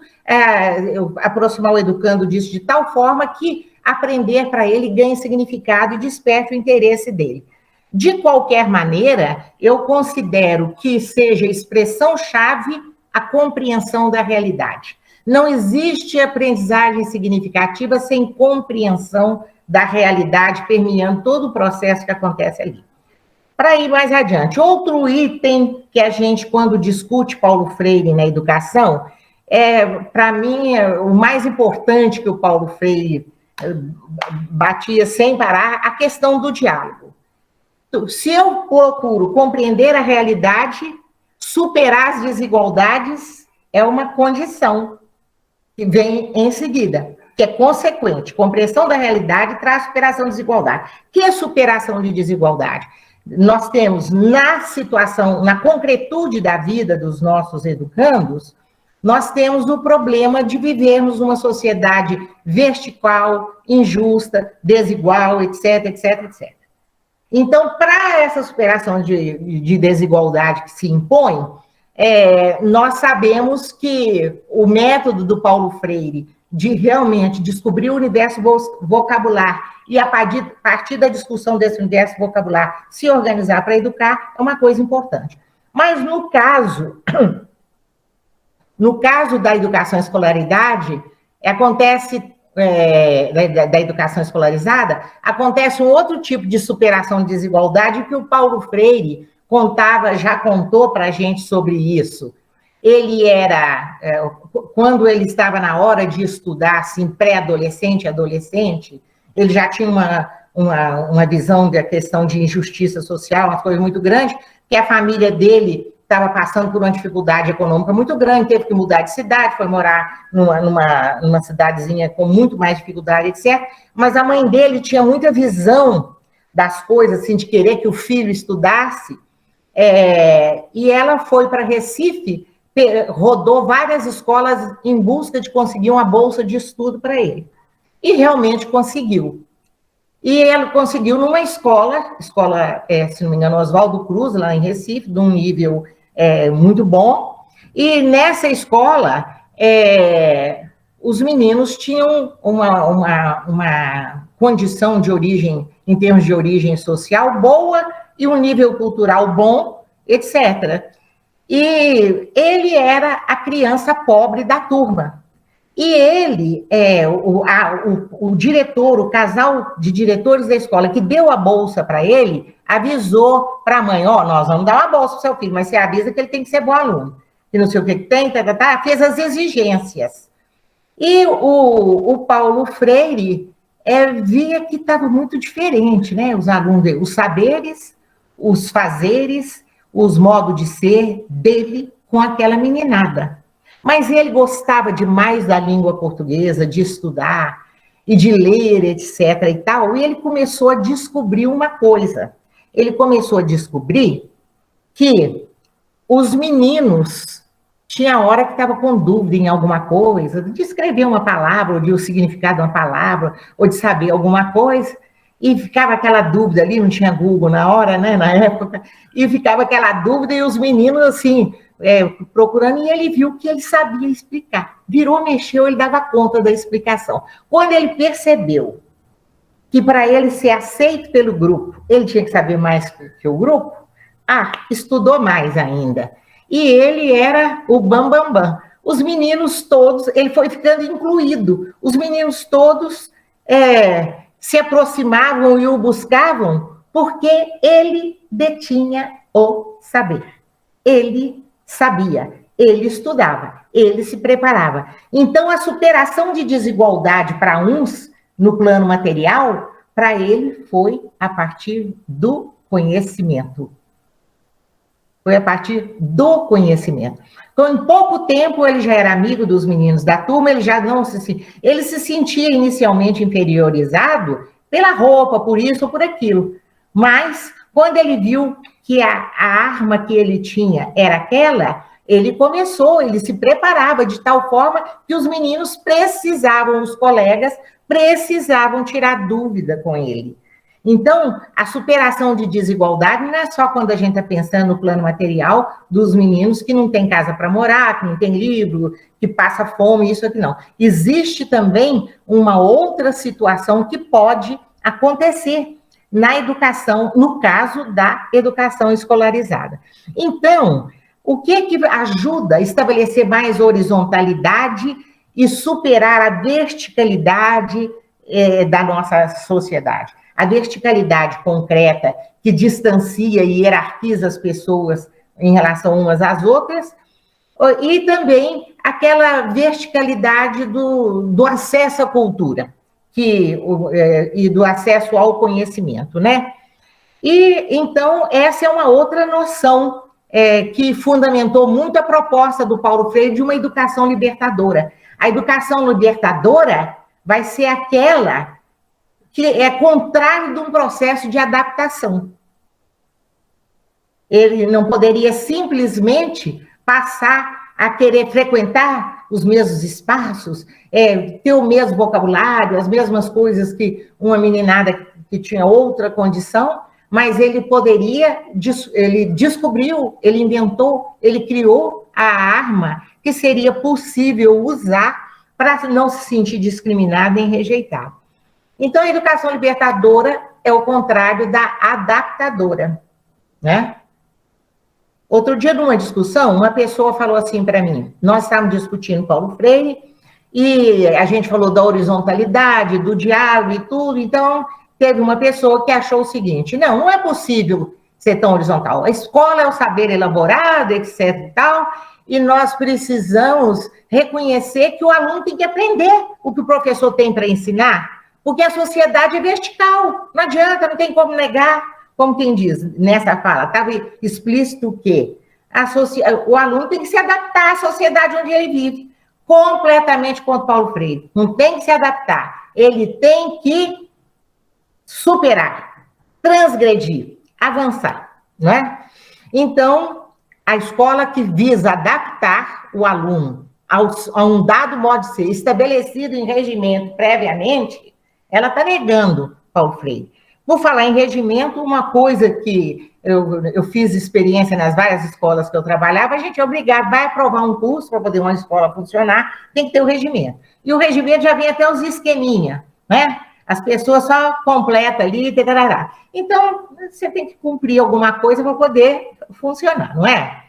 aproximar o educando disso de tal forma que aprender para ele ganhe significado e desperte o interesse dele. De qualquer maneira, eu considero que seja expressão-chave a compreensão da realidade. Não existe aprendizagem significativa sem compreensão da realidade, permeando todo o processo que acontece ali. Para ir mais adiante, outro item que a gente, quando discute Paulo Freire na educação, para mim, o mais importante que o Paulo Freire batia sem parar, a questão do diálogo. Se eu procuro compreender a realidade, superar as desigualdades é uma condição que vem em seguida, que é consequente. Compreensão da realidade traz superação de desigualdade. O que é superação de desigualdade? Nós temos, na situação, na concretude da vida dos nossos educandos, nós temos o problema de vivermos uma sociedade vertical, injusta, desigual, etc, etc, etc. Então, para essa superação de desigualdade que se impõe, nós sabemos que o método do Paulo Freire de realmente descobrir o universo vocabular e, a partir da discussão desse universo vocabular, se organizar para educar, é uma coisa importante. Mas, no caso da educação escolaridade, da educação escolarizada, acontece um outro tipo de superação de desigualdade que o Paulo Freire já contou para a gente sobre isso. Ele quando ele estava na hora de estudar, assim, pré-adolescente, adolescente, ele já tinha uma visão da questão de injustiça social, uma coisa muito grande, que a família dele estava passando por uma dificuldade econômica muito grande, teve que mudar de cidade, foi morar numa cidadezinha com muito mais dificuldade, etc. Mas a mãe dele tinha muita visão das coisas, assim, de querer que o filho estudasse, e ela foi para Recife, rodou várias escolas em busca de conseguir uma bolsa de estudo para ele. E realmente conseguiu. E ela conseguiu numa escola, se não me engano, Oswaldo Cruz, lá em Recife, de um nível muito bom. E nessa escola, os meninos tinham uma condição de origem, em termos de origem social, boa e um nível cultural bom, etc. E ele era a criança pobre da turma. E ele, o diretor, o casal de diretores da escola que deu a bolsa para ele, avisou para a mãe, nós vamos dar uma bolsa para o seu filho, mas você avisa que ele tem que ser bom aluno. E não sei o que tem, fez as exigências. E o Paulo Freire via que estava muito diferente, né? Os alunos, os saberes, os fazeres, os modos de ser dele com aquela meninada. Mas ele gostava demais da língua portuguesa, de estudar e de ler, etc. e tal, e ele começou a descobrir uma coisa. Ele começou a descobrir que os meninos tinha hora que estava com dúvida em alguma coisa, de escrever uma palavra, ou de o significado de uma palavra, ou de saber alguma coisa, e ficava aquela dúvida ali, não tinha Google na hora, né, na época, e ficava aquela dúvida, e os meninos, assim, procurando, e ele viu que ele sabia explicar. Virou, mexeu, ele dava conta da explicação. Quando ele percebeu que para ele ser aceito pelo grupo, ele tinha que saber mais que o grupo? Estudou mais ainda. E ele era o bambambam. Bam, bam. Os meninos todos, ele foi ficando incluído. Os meninos todos se aproximavam e o buscavam porque ele detinha o saber. Ele sabia, ele estudava, ele se preparava. Então, a superação de desigualdade para uns, no plano material, para ele foi a partir do conhecimento. Foi a partir do conhecimento. Então, em pouco tempo, ele já era amigo dos meninos da turma, ele se sentia inicialmente inferiorizado pela roupa, por isso ou por aquilo. Mas, quando ele viu que a arma que ele tinha era aquela, ele se preparava de tal forma que os meninos precisavam, os colegas precisavam tirar dúvida com ele. Então, a superação de desigualdade não é só quando a gente está pensando no plano material dos meninos que não tem casa para morar, que não tem livro, que passa fome, isso aqui não. Existe também uma outra situação que pode acontecer na educação, no caso da educação escolarizada. Então, o que ajuda a estabelecer mais horizontalidade e superar a verticalidade da nossa sociedade? A verticalidade concreta que distancia e hierarquiza as pessoas em relação umas às outras, e também aquela verticalidade do acesso à cultura e do acesso ao conhecimento, né? E, então, essa é uma outra noção que fundamentou muito a proposta do Paulo Freire de uma educação libertadora. A educação libertadora vai ser aquela que é contrário de um processo de adaptação. Ele não poderia simplesmente passar a querer frequentar os mesmos espaços, ter o mesmo vocabulário, as mesmas coisas que uma meninada que tinha outra condição, mas ele ele descobriu, ele inventou, ele criou a arma que seria possível usar para não se sentir discriminado nem rejeitado. Então, a educação libertadora é o contrário da adaptadora, né? Outro dia, numa discussão, uma pessoa falou assim para mim, nós estávamos discutindo Paulo Freire, e a gente falou da horizontalidade, do diálogo e tudo, então teve uma pessoa que achou o seguinte, não é possível ser tão horizontal, a escola é o saber elaborado, etc e tal, e nós precisamos reconhecer que o aluno tem que aprender o que o professor tem para ensinar, porque a sociedade é vertical, não adianta, não tem como negar, como quem diz nessa fala, estava explícito que o aluno tem que se adaptar à sociedade onde ele vive, completamente contra Paulo Freire, não tem que se adaptar, ele tem que superar, transgredir, avançar, não é? Então, a escola que visa adaptar o aluno a um dado modo de ser estabelecido em regimento previamente, ela está negando Paulo Freire. Por falar em regimento, uma coisa que eu fiz experiência nas várias escolas que eu trabalhava, a gente é obrigado, vai aprovar um curso para poder uma escola funcionar, tem que ter o regimento. E o regimento já vem até os esqueminha, né? As pessoas só completam ali, tarará. Então, você tem que cumprir alguma coisa para poder funcionar, não é?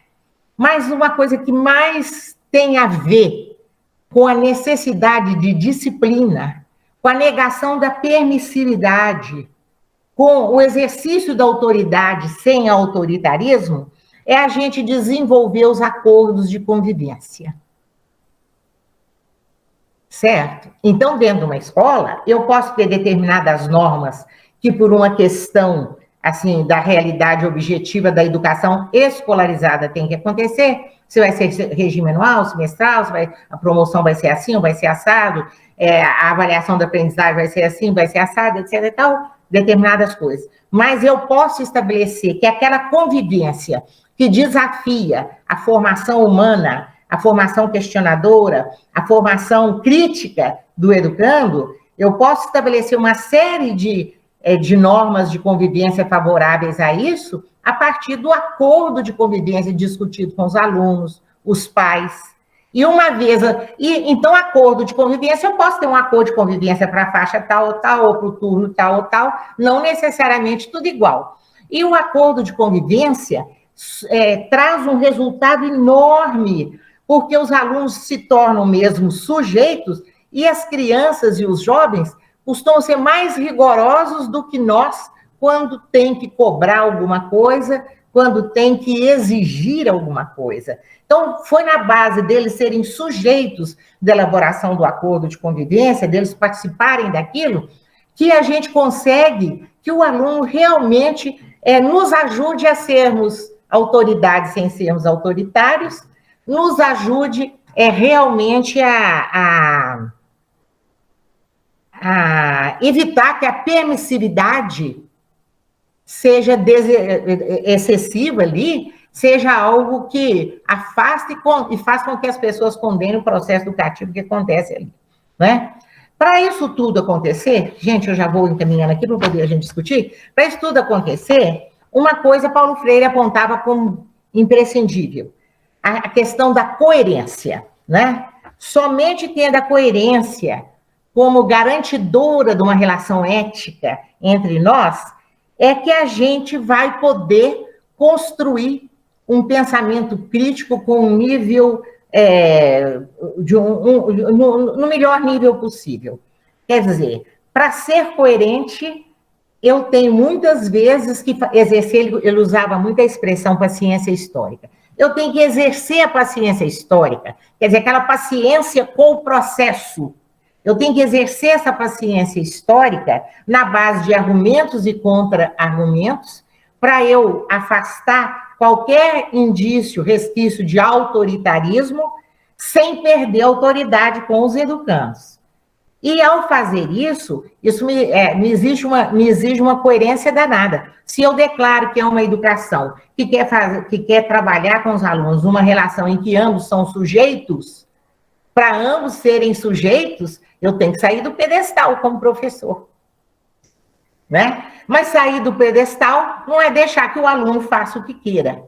Mas uma coisa que mais tem a ver com a necessidade de disciplina, com a negação da permissividade, com o exercício da autoridade sem autoritarismo, é a gente desenvolver os acordos de convivência. Certo? Então, dentro de uma escola, eu posso ter determinadas normas que, por uma questão, assim, da realidade objetiva da educação escolarizada tem que acontecer, se vai ser regime anual, semestral, a promoção vai ser assim, ou vai ser assado, a avaliação da aprendizagem vai ser assim, vai ser assado, etc. e tal, determinadas coisas. Mas eu posso estabelecer que aquela convivência que desafia a formação humana, a formação questionadora, a formação crítica do educando, eu posso estabelecer uma série de normas de convivência favoráveis a isso, a partir do acordo de convivência discutido com os alunos, os pais. Então, acordo de convivência, eu posso ter um acordo de convivência para a faixa tal ou tal, ou para o turno tal ou tal, não necessariamente tudo igual. E o acordo de convivência traz um resultado enorme, porque os alunos se tornam mesmo sujeitos e as crianças e os jovens costumam ser mais rigorosos do que nós quando tem que cobrar alguma coisa, quando tem que exigir alguma coisa. Então, foi na base deles serem sujeitos da elaboração do acordo de convivência, deles participarem daquilo, que a gente consegue que o aluno realmente nos ajude a sermos autoridades sem sermos autoritários, nos ajude realmente a evitar que a permissividade seja excessiva ali, seja algo que afaste e faça com que as pessoas condenem o processo educativo que acontece ali, né? Para isso tudo acontecer, gente, eu já vou encaminhando aqui para poder a gente discutir, para isso tudo acontecer, uma coisa Paulo Freire apontava como imprescindível, a questão da coerência, né? Somente tendo a coerência como garantidora de uma relação ética entre nós, é que a gente vai poder construir um pensamento crítico com um nível, no melhor nível possível. Quer dizer, para ser coerente, eu tenho muitas vezes que exercer, ele usava muito a expressão paciência histórica. Eu tenho que exercer a paciência histórica, quer dizer, aquela paciência com o processo. Eu tenho que exercer essa paciência histórica na base de argumentos e contra-argumentos, para eu afastar qualquer indício, resquício de autoritarismo, sem perder a autoridade com os educandos. E, ao fazer isso me exige uma coerência danada. Se eu declaro que é uma educação que quer trabalhar com os alunos numa relação em que ambos são sujeitos, para ambos serem sujeitos, eu tenho que sair do pedestal como professor, né? Mas sair do pedestal não é deixar que o aluno faça o que queira.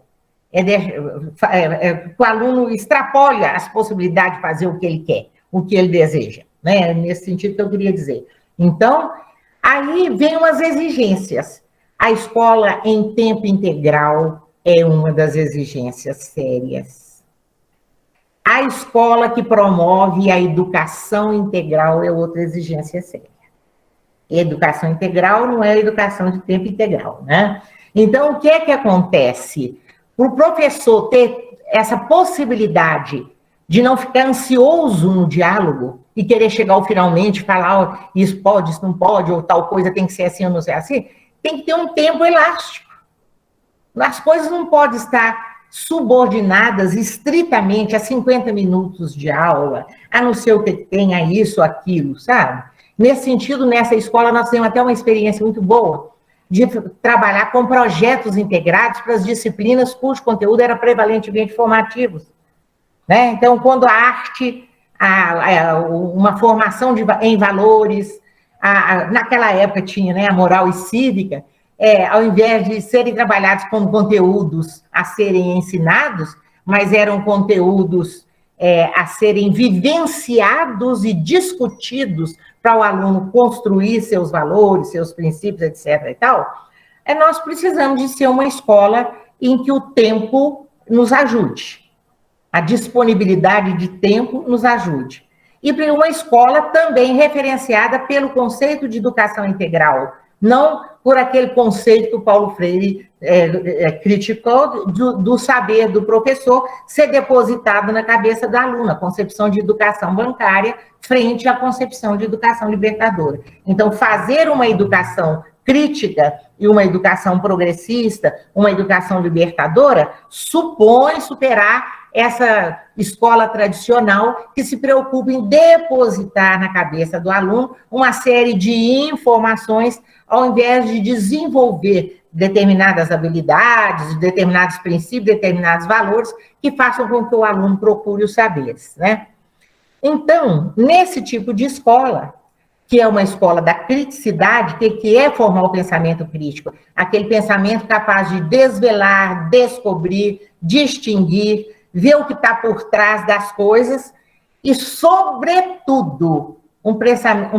Que o aluno extrapole as possibilidades de fazer o que ele quer, o que ele deseja, né? Nesse sentido que eu queria dizer. Então, aí vem umas exigências. A escola em tempo integral é uma das exigências sérias. A escola que promove a educação integral é outra exigência séria. Educação integral não é educação de tempo integral, né? Então, o que é que acontece? Para o professor ter essa possibilidade de não ficar ansioso no diálogo e querer chegar ao finalmente, falar oh, isso pode, isso não pode, ou tal coisa tem que ser assim ou não ser assim, tem que ter um tempo elástico. As coisas não podem estar subordinadas estritamente a 50 minutos de aula, a não ser o que tenha isso, aquilo, sabe? Nesse sentido, nessa escola, nós temos até uma experiência muito boa de trabalhar com projetos integrados para as disciplinas cujo conteúdo era prevalentemente formativo, né? Então, quando a arte, uma formação em valores, naquela época tinha, né, a moral e cívica, ao invés de serem trabalhados como conteúdos a serem ensinados, mas eram conteúdos a serem vivenciados e discutidos para o aluno construir seus valores, seus princípios, etc. e tal, nós precisamos de ser uma escola em que o tempo nos ajude, a disponibilidade de tempo nos ajude. E uma escola também referenciada pelo conceito de educação integral, não por aquele conceito que o Paulo Freire criticou do saber do professor ser depositado na cabeça da aluna, a concepção de educação bancária frente à concepção de educação libertadora. Então, fazer uma educação crítica e uma educação progressista, uma educação libertadora, supõe superar essa escola tradicional que se preocupa em depositar na cabeça do aluno uma série de informações, ao invés de desenvolver determinadas habilidades, determinados princípios, determinados valores que façam com que o aluno procure os saberes, né? Então, nesse tipo de escola, que é uma escola da criticidade, que é formar o pensamento crítico, aquele pensamento capaz de desvelar, descobrir, distinguir, ver o que está por trás das coisas e, sobretudo, um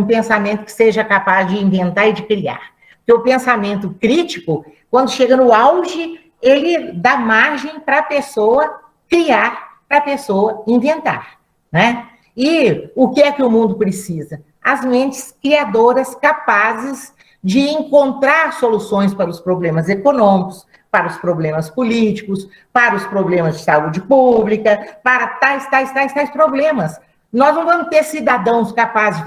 pensamento que seja capaz de inventar e de criar. Porque o pensamento crítico, quando chega no auge, ele dá margem para a pessoa criar, para a pessoa inventar, né? E o que é que o mundo precisa? As mentes criadoras capazes de encontrar soluções para os problemas econômicos, para os problemas políticos, para os problemas de saúde pública, para tais problemas. Nós não vamos ter cidadãos capazes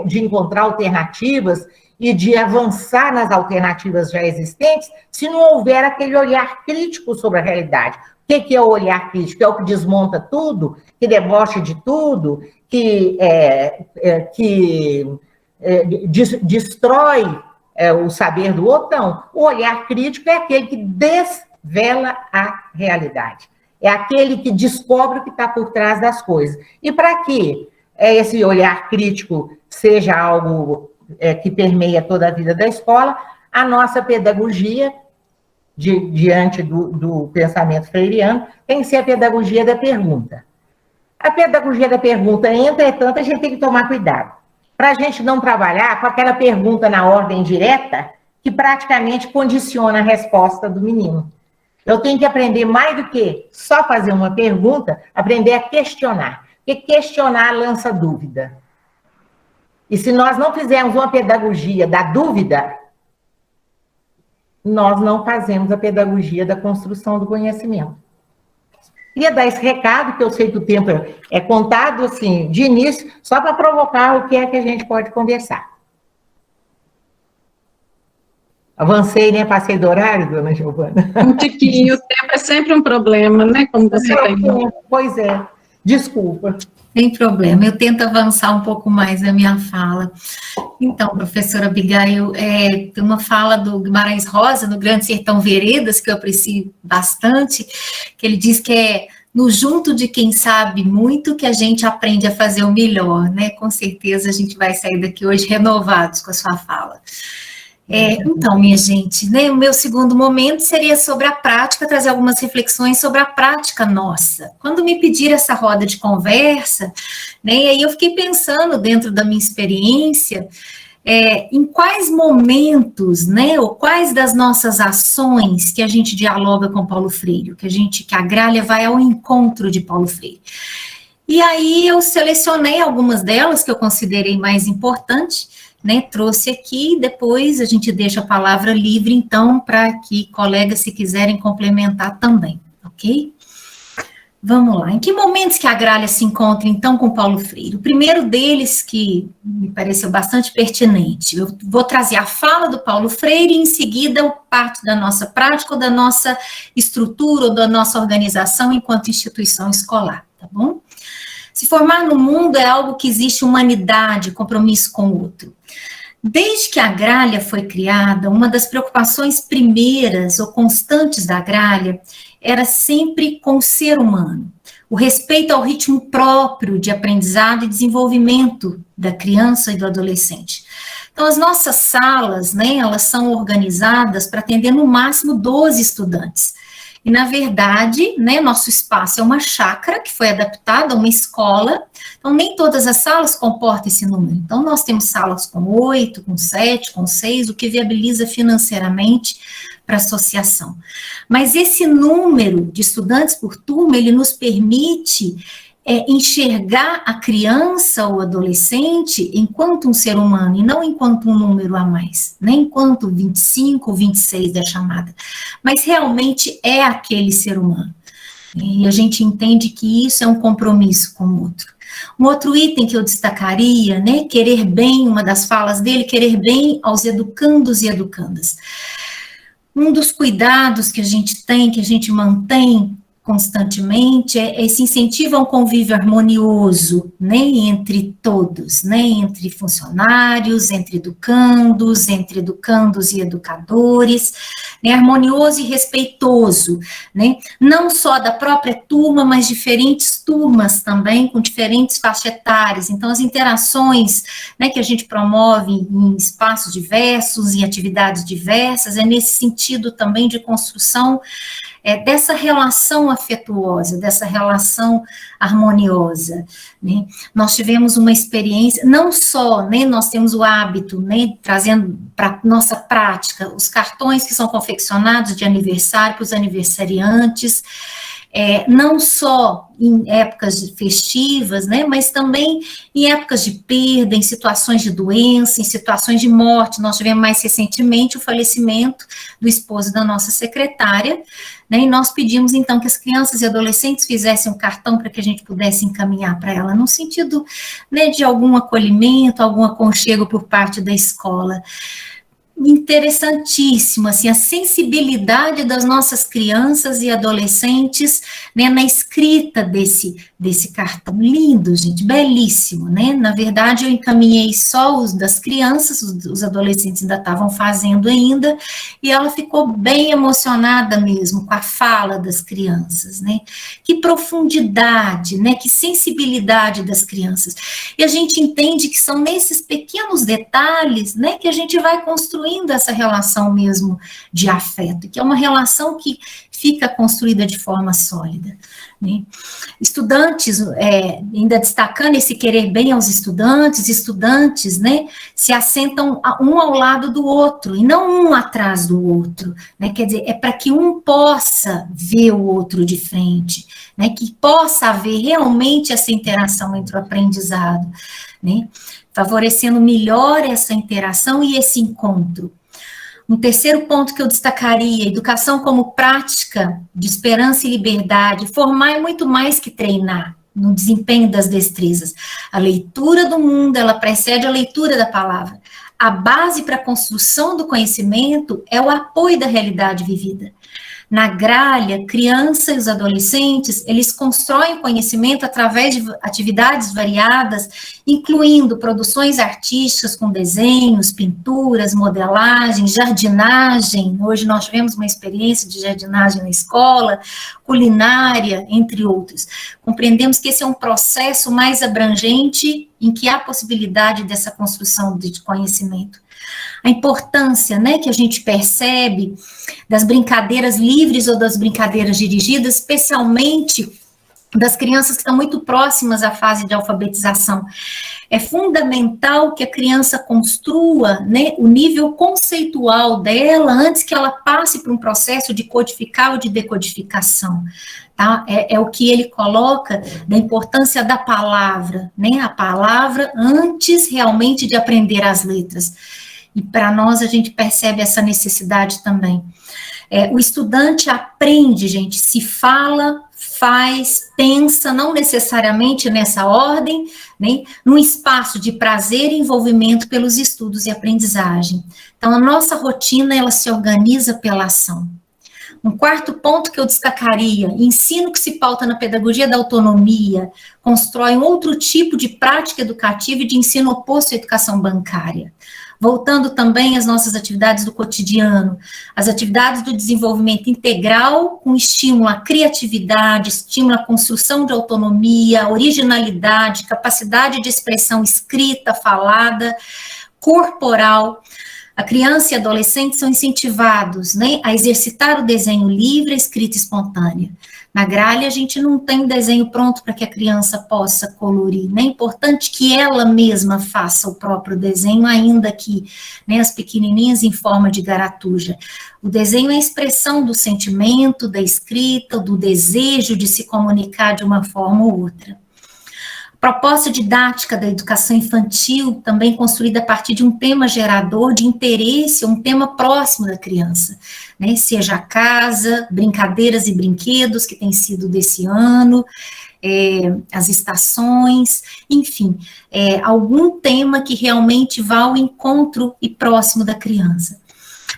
de encontrar alternativas e de avançar nas alternativas já existentes se não houver aquele olhar crítico sobre a realidade. O que é o olhar crítico? É o que desmonta tudo, que debocha de tudo, que destrói o saber do outro? Não. O olhar crítico é aquele que desvela a realidade. É aquele que descobre o que está por trás das coisas. E para que esse olhar crítico seja algo que permeia toda a vida da escola, a nossa pedagogia, diante do pensamento freiriano, tem que ser a pedagogia da pergunta. A pedagogia da pergunta, entretanto, a gente tem que tomar cuidado, para a gente não trabalhar com aquela pergunta na ordem direta, que praticamente condiciona a resposta do menino. Eu tenho que aprender mais do que só fazer uma pergunta, aprender a questionar. Porque questionar lança dúvida. E se nós não fizermos uma pedagogia da dúvida, nós não fazemos a pedagogia da construção do conhecimento. Queria dar esse recado, que eu sei que o tempo é contado, assim, de início, só para provocar o que é que a gente pode conversar. Avancei, né? Passei do horário, dona Giovana? Um tiquinho, o tempo é sempre um problema, né? Como você tem. Pois é, desculpa. Sem problema, eu tento avançar um pouco mais na minha fala. Então, professora Abigail, tem uma fala do Guimarães Rosa, no Grande Sertão Veredas, que eu aprecio bastante, que ele diz que é no junto de quem sabe muito que a gente aprende a fazer o melhor, né? Com certeza a gente vai sair daqui hoje renovados com a sua fala. Então, minha gente, né, o meu segundo momento seria sobre a prática, trazer algumas reflexões sobre a prática nossa. Quando me pediram essa roda de conversa, né, e aí eu fiquei pensando dentro da minha experiência, em quais momentos, né, ou quais das nossas ações que a gente dialoga com Paulo Freire, que a Gralha vai ao encontro de Paulo Freire. E aí eu selecionei algumas delas que eu considerei mais importantes, né, trouxe aqui, depois a gente deixa a palavra livre, então, para que colegas, se quiserem, complementar também, ok? Vamos lá. Em que momentos que a Gralha se encontra, então, com Paulo Freire? O primeiro deles, que me pareceu bastante pertinente, eu vou trazer a fala do Paulo Freire e, em seguida, parte da nossa prática, ou da nossa estrutura, ou da nossa organização enquanto instituição escolar, tá bom? Se formar no mundo é algo que existe humanidade, compromisso com o outro. Desde que a Gralha foi criada, uma das preocupações primeiras ou constantes da Gralha era sempre com o ser humano, o respeito ao ritmo próprio de aprendizado e desenvolvimento da criança e do adolescente. Então, as nossas salas, né, elas são organizadas para atender no máximo 12 estudantes. E, na verdade, né, nosso espaço é uma chácara que foi adaptada a uma escola, então nem todas as salas comportam esse número. Então, nós temos salas com 8, com 7, com 6, o que viabiliza financeiramente para a associação. Mas esse número de estudantes por turma, ele nos permite enxergar a criança ou adolescente enquanto um ser humano e não enquanto um número a mais, nem enquanto 25 ou 26 da chamada, mas realmente é aquele ser humano. E a gente entende que isso é um compromisso com o outro. Um outro item que eu destacaria, né, querer bem, uma das falas dele, querer bem aos educandos e educandas. Um dos cuidados que a gente tem, que a gente mantém constantemente, esse incentivo a um convívio harmonioso, né, entre todos, né, entre funcionários, entre educandos e educadores, né, harmonioso e respeitoso, né, não só da própria turma, mas diferentes turmas também, com diferentes faixas etárias. Então, as interações, né, que a gente promove em espaços diversos, em atividades diversas, é nesse sentido também de construção dessa relação afetuosa, dessa relação harmoniosa, né? Nós tivemos uma experiência, não só, né, nós temos o hábito, né, trazendo para nossa prática, os cartões que são confeccionados de aniversário para os aniversariantes, não só em épocas festivas, né, mas também em épocas de perda, em situações de doença, em situações de morte. Nós tivemos mais recentemente o falecimento do esposo da nossa secretária, né, e nós pedimos então que as crianças e adolescentes fizessem um cartão para que a gente pudesse encaminhar para ela, no sentido, né, de algum acolhimento, algum aconchego por parte da escola. Interessantíssimo, assim, a sensibilidade das nossas crianças e adolescentes, né, na escrita desse cartão. Lindo, gente, belíssimo, né? Na verdade, eu encaminhei só os das crianças, os adolescentes ainda estavam fazendo ainda, e ela ficou bem emocionada mesmo com a fala das crianças, né? Que profundidade, né? Que sensibilidade das crianças. E a gente entende que são nesses pequenos detalhes, né, que a gente vai construindo essa relação mesmo de afeto, que é uma relação que fica construída de forma sólida, né? Estudantes, ainda destacando esse querer bem aos estudantes, né, se assentam um ao lado do outro, e não um atrás do outro, né, quer dizer, é para que um possa ver o outro de frente, né, que possa haver realmente essa interação entre o aprendizado, né, favorecendo melhor essa interação e esse encontro. Um terceiro ponto que eu destacaria, educação como prática de esperança e liberdade. Formar é muito mais que treinar no desempenho das destrezas. A leitura do mundo, ela precede a leitura da palavra. A base para a construção do conhecimento é o apoio da realidade vivida. Na gralha, crianças e os adolescentes, eles constroem conhecimento através de atividades variadas, incluindo produções artísticas com desenhos, pinturas, modelagem, jardinagem. Hoje nós tivemos uma experiência de jardinagem na escola, culinária, entre outros. Compreendemos que esse é um processo mais abrangente em que há possibilidade dessa construção de conhecimento. A importância, né, que a gente percebe das brincadeiras livres ou das brincadeiras dirigidas, especialmente das crianças que estão muito próximas à fase de alfabetização. É fundamental que a criança construa, né, o nível conceitual dela antes que ela passe por um processo de codificar ou de decodificação. Tá? É o que ele coloca da importância da palavra, né, a palavra antes realmente de aprender as letras. E para nós a gente percebe essa necessidade também. O estudante aprende, gente, se fala, faz, pensa, não necessariamente nessa ordem, né, num espaço de prazer e envolvimento pelos estudos e aprendizagem. Então, a nossa rotina, ela se organiza pela ação. Um quarto ponto que eu destacaria, ensino que se pauta na pedagogia da autonomia, constrói um outro tipo de prática educativa e de ensino oposto à educação bancária. Voltando também às nossas atividades do cotidiano, as atividades do desenvolvimento integral, com estímulo à criatividade, estímulo à construção de autonomia, originalidade, capacidade de expressão escrita, falada, corporal. A criança e adolescente são incentivados, né, a exercitar o desenho livre, a escrita espontânea. Na gralha, a gente não tem desenho pronto para que a criança possa colorir, né? É importante que ela mesma faça o próprio desenho, ainda que, né, as pequenininhas em forma de garatuja. O desenho é a expressão do sentimento, da escrita, do desejo de se comunicar de uma forma ou outra. Proposta didática da educação infantil, também construída a partir de um tema gerador de interesse, um tema próximo da criança, né? Seja a casa, brincadeiras e brinquedos, que tem sido desse ano, as estações, enfim, algum tema que realmente vá ao encontro e próximo da criança.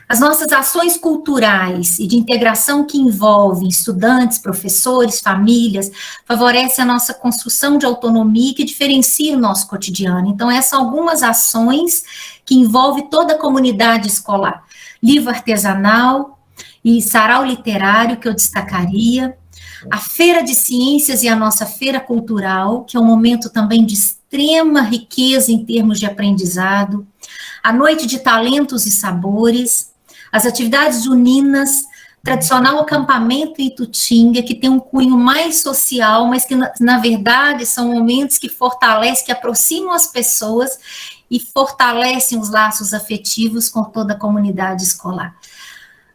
As nossas ações culturais e de integração que envolvem estudantes, professores, famílias, favorecem a nossa construção de autonomia que diferencia o nosso cotidiano. Então, essas são algumas ações que envolvem toda a comunidade escolar. Livro artesanal e sarau literário, que eu destacaria. A Feira de Ciências e a nossa Feira Cultural, que é um momento também de extrema riqueza em termos de aprendizado. A Noite de Talentos e Sabores. As atividades juninas, tradicional acampamento em Itutinga, que tem um cunho mais social, mas que, na verdade, são momentos que fortalecem, que aproximam as pessoas e fortalecem os laços afetivos com toda a comunidade escolar.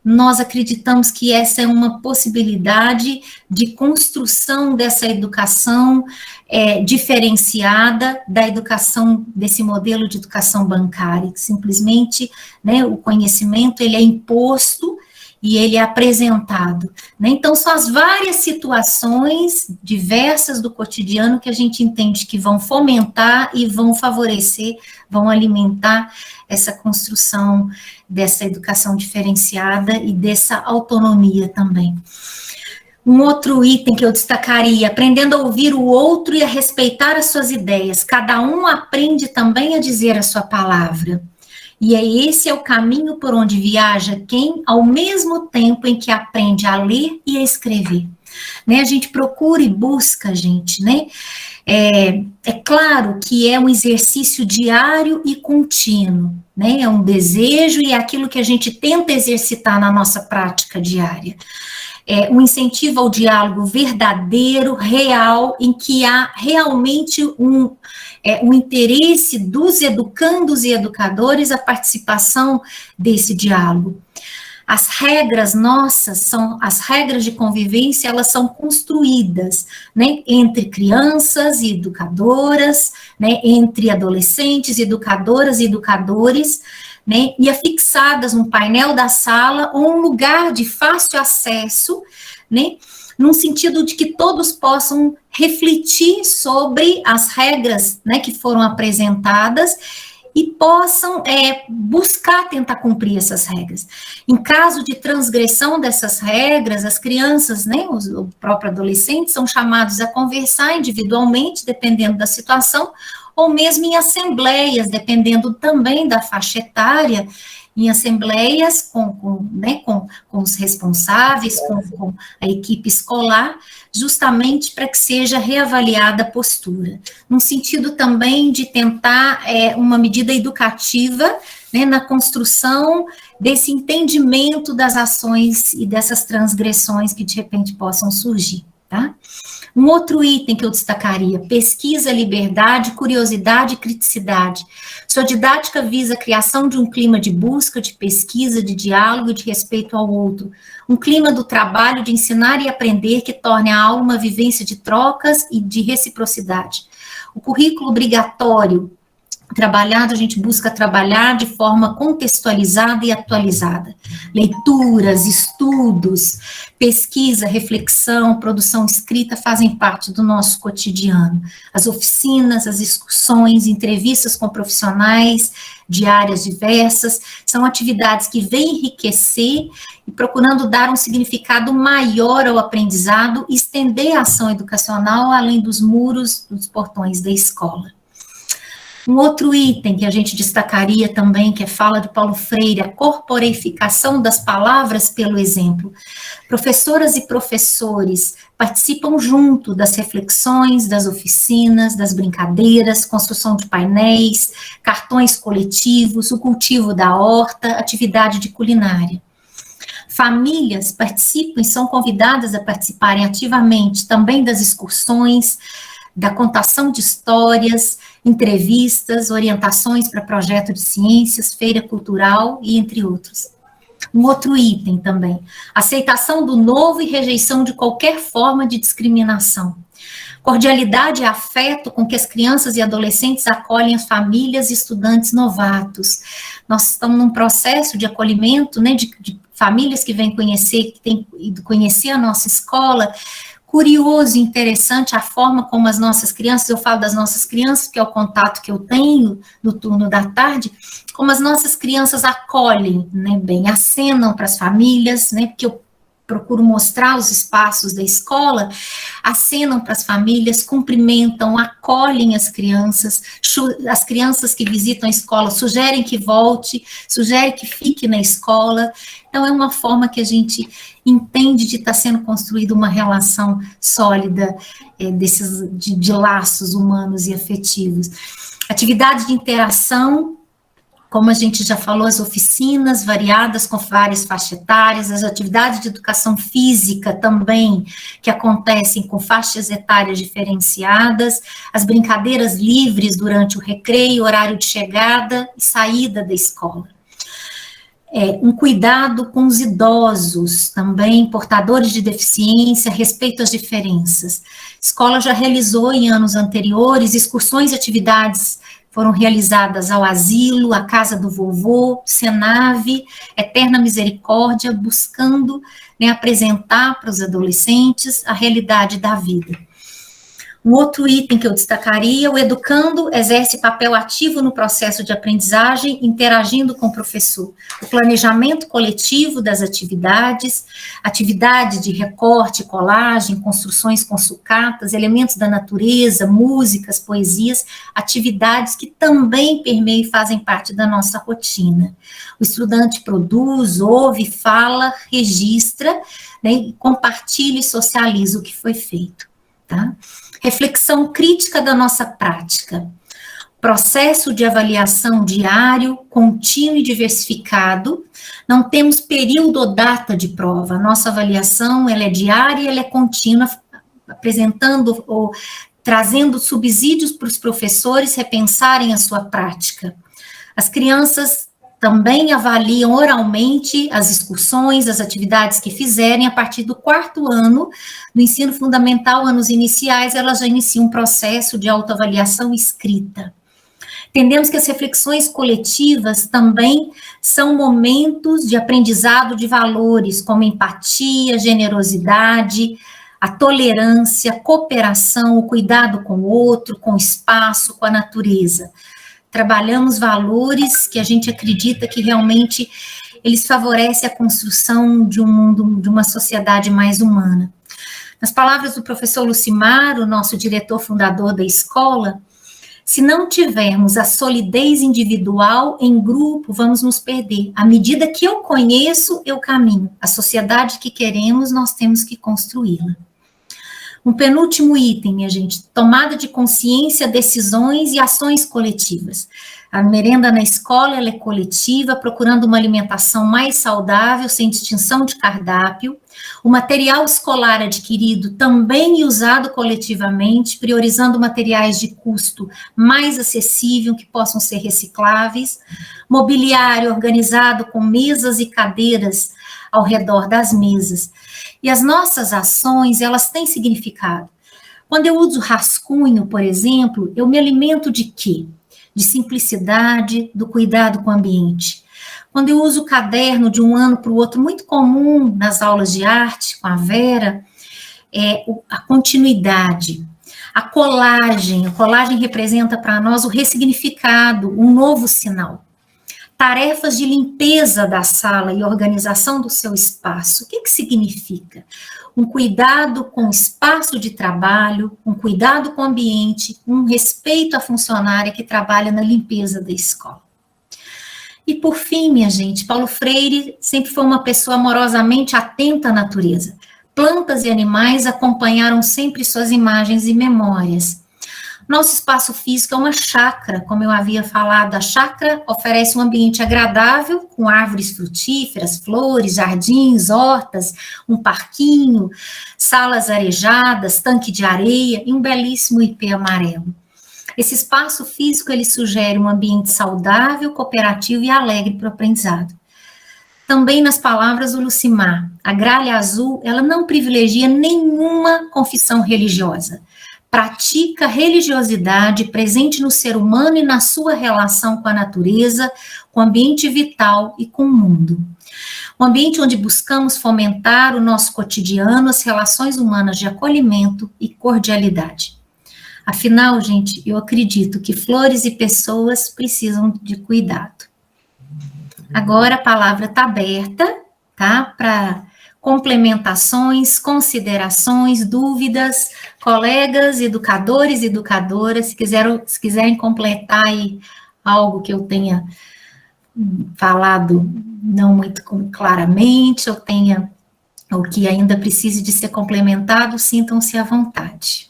Nós acreditamos que essa é uma possibilidade de construção dessa educação diferenciada da educação, desse modelo de educação bancária, que simplesmente, né, o conhecimento ele é imposto e ele é apresentado, né? Então, são as várias situações diversas do cotidiano que a gente entende que vão fomentar e vão favorecer, vão alimentar essa construção dessa educação diferenciada e dessa autonomia também. Um outro item que eu destacaria, aprendendo a ouvir o outro e a respeitar as suas ideias. Cada um aprende também a dizer a sua palavra. E esse é o caminho por onde viaja quem, ao mesmo tempo em que aprende a ler e a escrever. Né? A gente procura e busca, gente, né? É claro que é um exercício diário e contínuo, né? É um desejo e é aquilo que a gente tenta exercitar na nossa prática diária. É um incentivo ao diálogo verdadeiro, real, em que há realmente um interesse dos educandos e educadores a participação desse diálogo. As regras nossas as regras de convivência, elas são construídas, né, entre crianças e educadoras, né, entre adolescentes, educadoras e educadores, né, e afixadas no painel da sala ou um lugar de fácil acesso, né, num sentido de que todos possam refletir sobre as regras, né, que foram apresentadas e possam buscar tentar cumprir essas regras. Em caso de transgressão dessas regras, as crianças, né, o próprio adolescente, são chamados a conversar individualmente, dependendo da situação, ou mesmo em assembleias, dependendo também da faixa etária, em assembleias com os responsáveis, com a equipe escolar, justamente para que seja reavaliada a postura, no sentido também de tentar uma medida educativa, né, na construção desse entendimento das ações e dessas transgressões que de repente possam surgir, tá? Um outro item que eu destacaria, pesquisa, liberdade, curiosidade e criticidade. Sua didática visa a criação de um clima de busca, de pesquisa, de diálogo, de respeito ao outro. Um clima do trabalho, de ensinar e aprender, que torne a aula uma vivência de trocas e de reciprocidade. O currículo obrigatório, a gente busca trabalhar de forma contextualizada e atualizada. Leituras, estudos, pesquisa, reflexão, produção escrita fazem parte do nosso cotidiano. As oficinas, as discussões, entrevistas com profissionais de áreas diversas, são atividades que vêm enriquecer e procurando dar um significado maior ao aprendizado e estender a ação educacional além dos muros, dos portões da escola. Um outro item que a gente destacaria também, que é fala de Paulo Freire, a corporificação das palavras pelo exemplo. Professoras e professores participam junto das reflexões, das oficinas, das brincadeiras, construção de painéis, cartões coletivos, o cultivo da horta, atividade de culinária. Famílias participam e são convidadas a participarem ativamente também das excursões, da contação de histórias, entrevistas, orientações para projeto de ciências, feira cultural e entre outros. Um outro item também, aceitação do novo e rejeição de qualquer forma de discriminação. Cordialidade e afeto com que as crianças e adolescentes acolhem as famílias e estudantes novatos. Nós estamos num processo de acolhimento, né, de famílias que vêm conhecer, que têm ido conhecer a nossa escola. Curioso e interessante a forma como as nossas crianças, eu falo das nossas crianças, que é o contato que eu tenho no turno da tarde, como as nossas crianças acolhem, né, bem, acenam para as famílias, né, porque eu procuro mostrar os espaços da escola, acenam para as famílias, cumprimentam, acolhem as crianças que visitam a escola sugerem que volte, sugerem que fique na escola. Então, é uma forma que a gente entende de estar sendo construída uma relação sólida de laços humanos e afetivos. Atividade de interação, Como a gente já falou, as oficinas variadas com várias faixas etárias, as atividades de educação física também, que acontecem com faixas etárias diferenciadas, as brincadeiras livres durante o recreio, horário de chegada e saída da escola. Um cuidado com os idosos, também portadores de deficiência, respeito às diferenças. A escola já realizou em anos anteriores excursões e atividades foram realizadas ao asilo, à casa do vovô, Senave, Eterna Misericórdia, buscando, né, apresentar para os adolescentes a realidade da vida. Um outro item que eu destacaria, o educando exerce papel ativo no processo de aprendizagem, interagindo com o professor. O planejamento coletivo das atividades, atividade de recorte, colagem, construções com sucatas, elementos da natureza, músicas, poesias, atividades que também permeiam e fazem parte da nossa rotina. O estudante produz, ouve, fala, registra, né, e compartilha e socializa o que foi feito, tá? Reflexão crítica da nossa prática, processo de avaliação diário, contínuo e diversificado, não temos período ou data de prova, a nossa avaliação ela é diária e ela é contínua, apresentando ou trazendo subsídios para os professores repensarem a sua prática. As crianças também avaliam oralmente as excursões, as atividades que fizerem, a partir do 4º ano, no ensino fundamental, anos iniciais, elas já iniciam um processo de autoavaliação escrita. Entendemos que as reflexões coletivas também são momentos de aprendizado de valores, como empatia, generosidade, a tolerância, a cooperação, o cuidado com o outro, com o espaço, com a natureza. Trabalhamos valores que a gente acredita que realmente eles favorecem a construção de um mundo, de uma sociedade mais humana. Nas palavras do professor Lucimar, o nosso diretor fundador da escola, se não tivermos a solidez individual, em grupo, vamos nos perder. À medida que eu conheço, eu caminho. A sociedade que queremos, nós temos que construí-la. Um penúltimo item, minha gente, tomada de consciência, decisões e ações coletivas. A merenda na escola ela é coletiva, procurando uma alimentação mais saudável, sem distinção de cardápio. O material escolar adquirido também usado coletivamente, priorizando materiais de custo mais acessível, que possam ser recicláveis. Mobiliário organizado com mesas e cadeiras ao redor das mesas. E as nossas ações, elas têm significado. Quando eu uso rascunho, por exemplo, eu me alimento de quê? De simplicidade, do cuidado com o ambiente. Quando eu uso o caderno de um ano para o outro, muito comum nas aulas de arte, com a Vera, é a continuidade. A colagem representa para nós o ressignificado, um novo sinal. Tarefas de limpeza da sala e organização do seu espaço. O que significa? Um cuidado com o espaço de trabalho, um cuidado com o ambiente, um respeito à funcionária que trabalha na limpeza da escola. E por fim, minha gente, Paulo Freire sempre foi uma pessoa amorosamente atenta à natureza. Plantas e animais acompanharam sempre suas imagens e memórias. Nosso espaço físico é uma chácara, como eu havia falado, a chácara oferece um ambiente agradável, com árvores frutíferas, flores, jardins, hortas, um parquinho, salas arejadas, tanque de areia e um belíssimo ipê amarelo. Esse espaço físico, ele sugere um ambiente saudável, cooperativo e alegre para o aprendizado. Também nas palavras do Lucimar, a gralha azul, ela não privilegia nenhuma confissão religiosa. Pratica religiosidade presente no ser humano e na sua relação com a natureza, com o ambiente vital e com o mundo. Um ambiente onde buscamos fomentar o nosso cotidiano, as relações humanas de acolhimento e cordialidade. Afinal, gente, eu acredito que flores e pessoas precisam de cuidado. Agora a palavra está aberta, tá? Para complementações, considerações, dúvidas, colegas, educadores e educadoras, se quiserem completar aí algo que eu tenha falado não muito claramente, ou que ainda precise de ser complementado, sintam-se à vontade.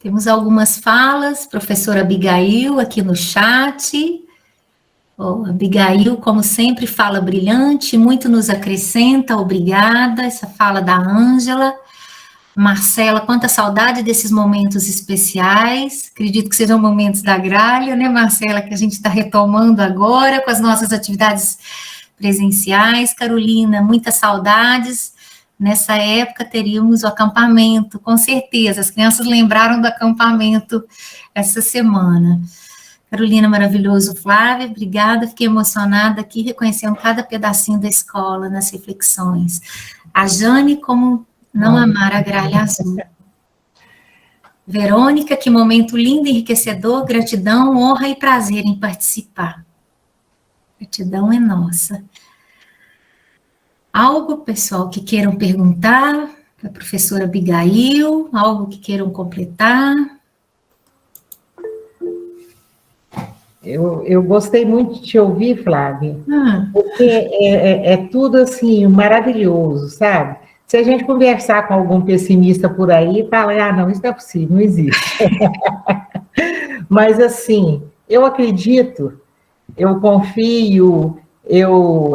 Temos algumas falas, professora Abigail aqui no chat. Oh, Abigail, como sempre, fala brilhante, muito nos acrescenta, obrigada. Essa fala da Ângela. Marcela, quanta saudade desses momentos especiais. Acredito que sejam momentos da gralha, né, Marcela, que a gente está retomando agora com as nossas atividades presenciais. Carolina, muitas saudades. Nessa época teríamos o acampamento, com certeza. As crianças lembraram do acampamento essa semana. Carolina, maravilhoso. Flávia, obrigada. Fiquei emocionada aqui, reconhecendo cada pedacinho da escola nas reflexões. A Jane, como não amar a gralha azul. Verônica, que momento lindo, enriquecedor, gratidão, honra e prazer em participar. Gratidão é nossa. Algo, pessoal, que queiram perguntar para a professora Abigail, algo que queiram completar? Eu gostei muito de te ouvir, Flávia, porque é tudo assim, maravilhoso, sabe? Se a gente conversar com algum pessimista por aí, fala, não, isso não é possível, não existe. Mas assim, eu acredito, eu confio, eu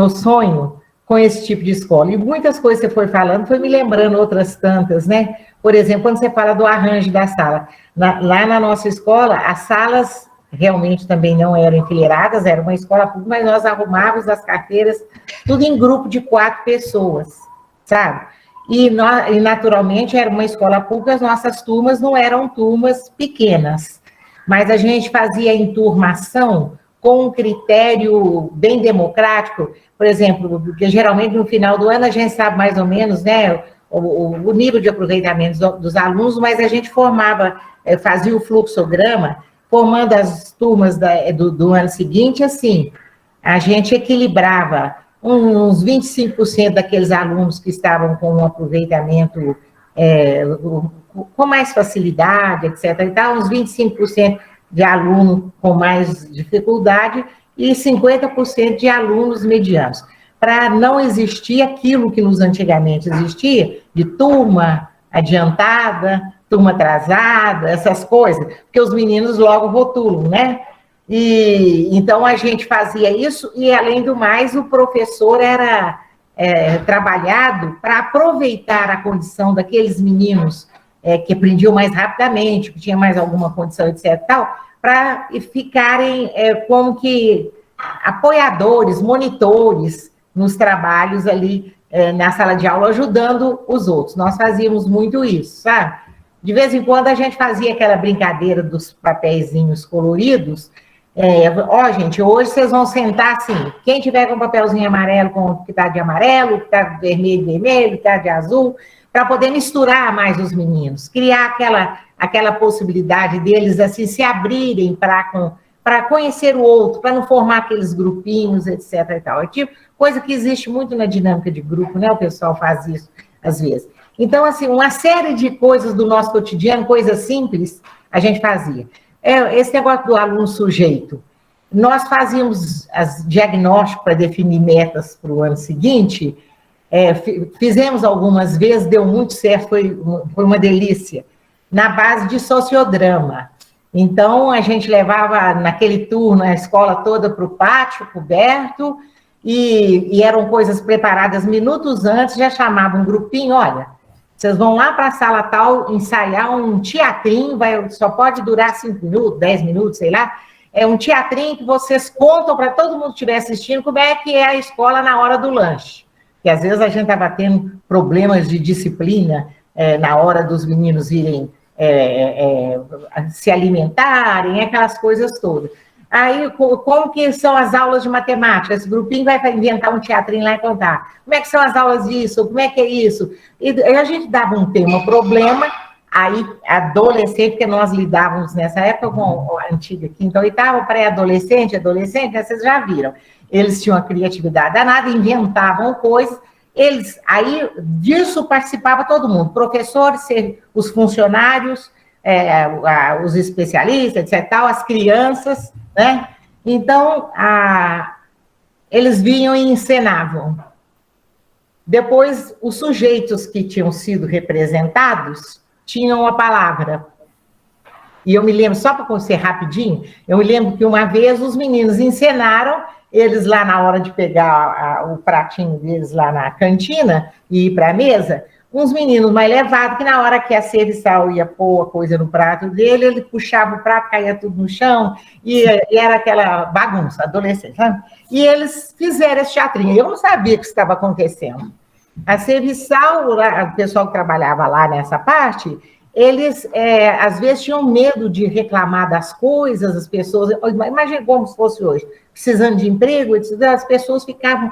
sonho com esse tipo de escola. E muitas coisas que você foi falando, foi me lembrando outras tantas, né? Por exemplo, quando você fala do arranjo da sala. Lá na nossa escola, as salas realmente também não eram enfileiradas, era uma escola pública, mas nós arrumávamos as carteiras, tudo em grupo de 4 pessoas, sabe? E naturalmente, era uma escola pública, as nossas turmas não eram turmas pequenas, mas a gente fazia enturmação com um critério bem democrático, por exemplo, porque geralmente no final do ano a gente sabe mais ou menos, né, o nível de aproveitamento dos alunos, mas a gente fazia o fluxograma, formando as turmas do ano seguinte, assim, a gente equilibrava uns 25% daqueles alunos que estavam com um aproveitamento com mais facilidade, etc. E tal, uns 25% de aluno com mais dificuldade e 50% de alunos medianos, para não existir aquilo que nos antigamente existia, de turma adiantada, turma atrasada, essas coisas, porque os meninos logo rotulam, né? E então a gente fazia isso, e além do mais, o professor era trabalhado para aproveitar a condição daqueles meninos que aprendiam mais rapidamente, que tinham mais alguma condição, etc. tal, para ficarem como que apoiadores, monitores nos trabalhos ali na sala de aula, ajudando os outros. Nós fazíamos muito isso, sabe? De vez em quando a gente fazia aquela brincadeira dos papeizinhos coloridos. Gente, hoje vocês vão sentar assim, quem tiver com papelzinho amarelo, com que está de amarelo, que está vermelho, vermelho, que está de azul, para poder misturar mais os meninos, criar aquela possibilidade deles assim se abrirem para conhecer o outro, para não formar aqueles grupinhos, etc. e tal. É tipo coisa que existe muito na dinâmica de grupo, né? O pessoal faz isso às vezes. Então, assim, uma série de coisas do nosso cotidiano, coisas simples, a gente fazia. Esse negócio do aluno sujeito, nós fazíamos diagnóstico para definir metas para o ano seguinte, fizemos algumas vezes, deu muito certo, foi uma delícia, na base de sociodrama. Então, a gente levava naquele turno a escola toda para o pátio coberto, e eram coisas preparadas minutos antes, já chamavam um grupinho, olha, vocês vão lá para a sala tal ensaiar um teatrinho, só pode durar 5 minutos, 10 minutos, sei lá. É um teatrinho que vocês contam para todo mundo que estiver assistindo como é que é a escola na hora do lanche. Porque às vezes a gente estava tendo problemas de disciplina na hora dos meninos irem se alimentarem, aquelas coisas todas. Aí, como que são as aulas de matemática? Esse grupinho vai inventar um teatrinho lá e contar. Como é que são as aulas disso? Como é que é isso? E a gente dava um tema, problema, aí adolescente, porque nós lidávamos nessa época com a antiga quinta ou oitava, pré-adolescente, adolescente, né, vocês já viram. Eles tinham a criatividade danada, inventavam coisas, aí disso participava todo mundo, professores, os funcionários, os especialistas, etc., tal, as crianças, né? Então, eles vinham e encenavam. Depois, os sujeitos que tinham sido representados tinham a palavra. E eu me lembro, só para ser rapidinho, eu me lembro que uma vez os meninos encenaram, eles lá na hora de pegar o pratinho deles lá na cantina e ir para a mesa, uns meninos mais levados, que na hora que a serviçal ia pôr a coisa no prato dele, ele puxava o prato, caía tudo no chão, e era aquela bagunça, adolescente, sabe? E eles fizeram esse teatrinho. Eu não sabia o que estava acontecendo. A serviçal, o pessoal que trabalhava lá nessa parte, eles, às vezes, tinham medo de reclamar das coisas, as pessoas... Imagina como se fosse hoje, precisando de emprego, as pessoas ficavam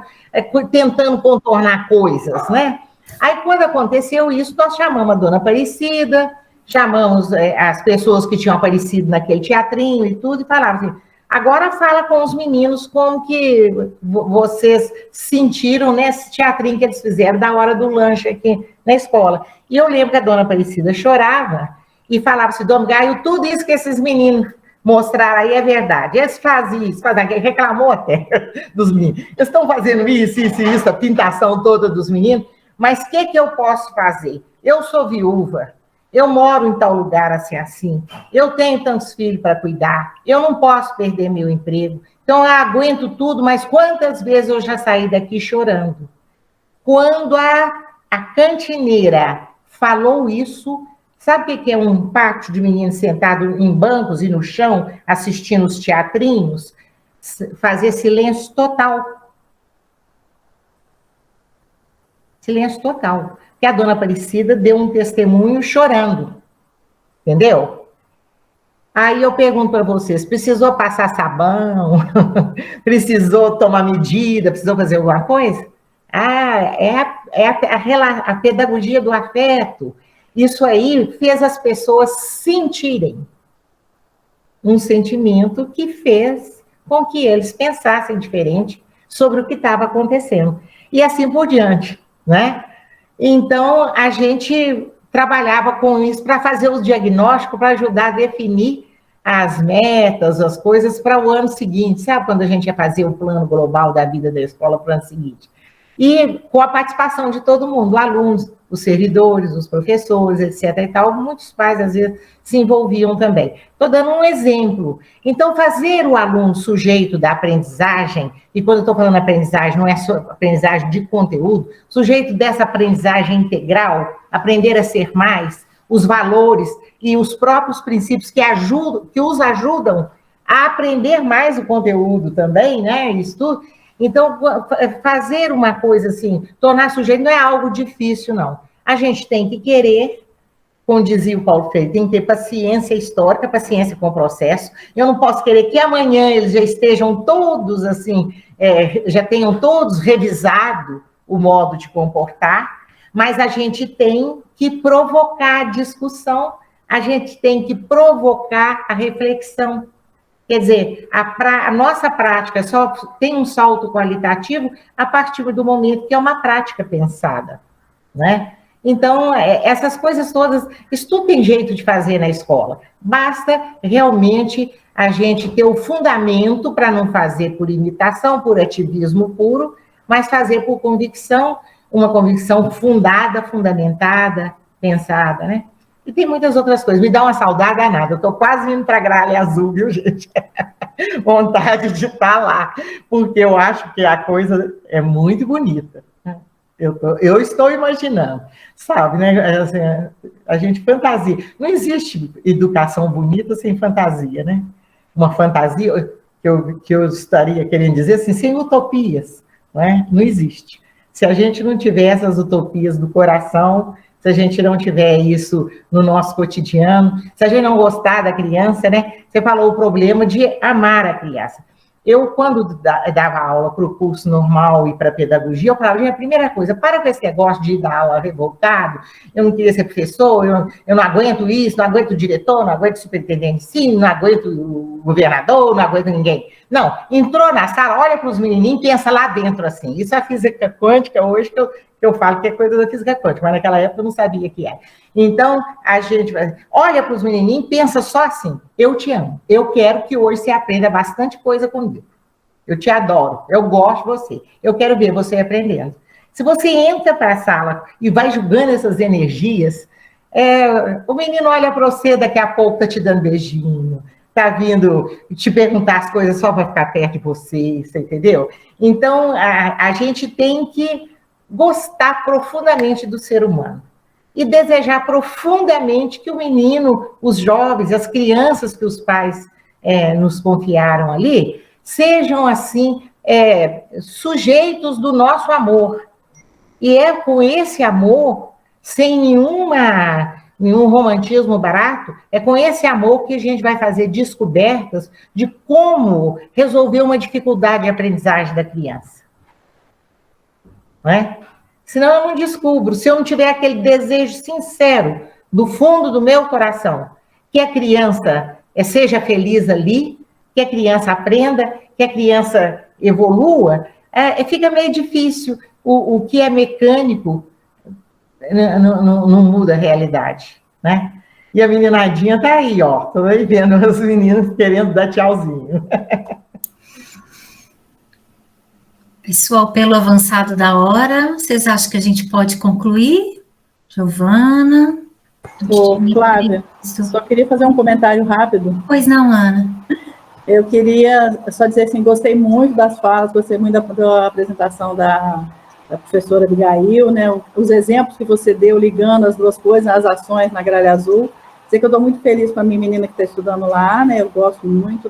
tentando contornar coisas, né? Aí, quando aconteceu isso, nós chamamos a dona Aparecida, chamamos as pessoas que tinham aparecido naquele teatrinho e tudo, e falávamos assim, agora fala com os meninos como que vocês sentiram nesse teatrinho que eles fizeram da hora do lanche aqui na escola. E eu lembro que a dona Aparecida chorava e falava assim, Dom Gaio, tudo isso que esses meninos mostraram aí é verdade. Eles faziam isso, reclamou até dos meninos. Eles estão fazendo isso, a pintação toda dos meninos. Mas o que eu posso fazer? Eu sou viúva, eu moro em tal lugar assim, eu tenho tantos filhos para cuidar, eu não posso perder meu emprego, então eu aguento tudo, mas quantas vezes eu já saí daqui chorando? Quando a cantineira falou isso, sabe o que é um pátio de meninos sentados em bancos e no chão, assistindo os teatrinhos? Fazer silêncio total. Silêncio total. Porque a dona Aparecida deu um testemunho chorando. Entendeu? Aí eu pergunto para vocês, precisou passar sabão? Precisou tomar medida? Precisou fazer alguma coisa? A pedagogia do afeto. Isso aí fez as pessoas sentirem um sentimento que fez com que eles pensassem diferente sobre o que estava acontecendo. E assim por diante. Né? Então, a gente trabalhava com isso para fazer o diagnóstico, para ajudar a definir as metas, as coisas para o ano seguinte, sabe? Quando a gente ia fazer o plano global da vida da escola para o ano seguinte. E com a participação de todo mundo, alunos, os servidores, os professores, etc. e tal, muitos pais, às vezes, se envolviam também. Estou dando um exemplo. Então, fazer o aluno sujeito da aprendizagem, e quando eu estou falando aprendizagem, não é só aprendizagem de conteúdo, sujeito dessa aprendizagem integral, aprender a ser mais, os valores e os próprios princípios que os ajudam a aprender mais o conteúdo também, né? Isso tudo. Então, fazer uma coisa assim, tornar sujeito não é algo difícil, não. A gente tem que querer, como dizia o Paulo Freire, tem que ter paciência histórica, paciência com o processo. Eu não posso querer que amanhã eles já estejam todos assim, já tenham todos revisado o modo de comportar, mas a gente tem que provocar a discussão, a gente tem que provocar a reflexão. Quer dizer, a nossa prática só tem um salto qualitativo a partir do momento que é uma prática pensada, né? Então, essas coisas todas, isso tudo tem jeito de fazer na escola. Basta realmente a gente ter o fundamento para não fazer por imitação, por ativismo puro, mas fazer por convicção, uma convicção fundada, fundamentada, pensada, né? E tem muitas outras coisas. Me dá uma saudade danada. Eu estou quase indo para a Gralha Azul, viu, gente? Vontade de estar lá, porque eu acho que a coisa é muito bonita. Eu estou imaginando, sabe, né? Assim, a gente fantasia. Não existe educação bonita sem fantasia, né? Uma fantasia que eu estaria querendo dizer assim, sem utopias, não é? Não existe. Se a gente não tiver essas utopias do coração, se a gente não tiver isso no nosso cotidiano, se a gente não gostar da criança, né? Você falou o problema de amar a criança. Eu, quando dava aula para o curso normal e para a pedagogia, eu falava, a primeira coisa, para com esse negócio de dar aula revoltado, eu não queria ser professor, eu não aguento isso, não aguento o diretor, não aguento o superintendente de ensino, não aguento o governador, não aguento ninguém. Não, entrou na sala, olha para os menininhos, pensa lá dentro assim. Isso é a física quântica hoje que eu falo que é coisa da física quântica, mas naquela época eu não sabia que era. Então, a gente olha para os menininhos, pensa só assim, eu te amo, eu quero que hoje você aprenda bastante coisa comigo. Eu te adoro, eu gosto de você, eu quero ver você aprendendo. Se você entra para a sala e vai julgando essas energias, O menino olha para você, daqui a pouco tá te dando beijinho, tá vindo te perguntar as coisas só para ficar perto de você, você entendeu? Então, a gente tem que gostar profundamente do ser humano e desejar profundamente que o menino, os jovens, as crianças que os pais nos confiaram ali, sejam, assim, sujeitos do nosso amor. E é com esse amor, sem nenhum romantismo barato, é com esse amor que a gente vai fazer descobertas de como resolver uma dificuldade de aprendizagem da criança. Não é? Senão eu não descubro, se eu não tiver aquele desejo sincero do fundo do meu coração, que a criança seja feliz ali, que a criança aprenda, que a criança evolua, fica meio difícil. O que é mecânico não muda a realidade, né? E a meninadinha está aí, ó. Estou aí vendo as meninas querendo dar tchauzinho. Pessoal, pelo avançado da hora, vocês acham que a gente pode concluir? Giovana? Flávia, só queria fazer um comentário rápido. Pois não, Ana. Eu queria só dizer assim, gostei muito das falas, gostei muito da apresentação da professora Abigail, né? Os exemplos que você deu, ligando as duas coisas, as ações na Gralha Azul. Sei que eu estou muito feliz com a minha menina que está estudando lá, né? Eu gosto muito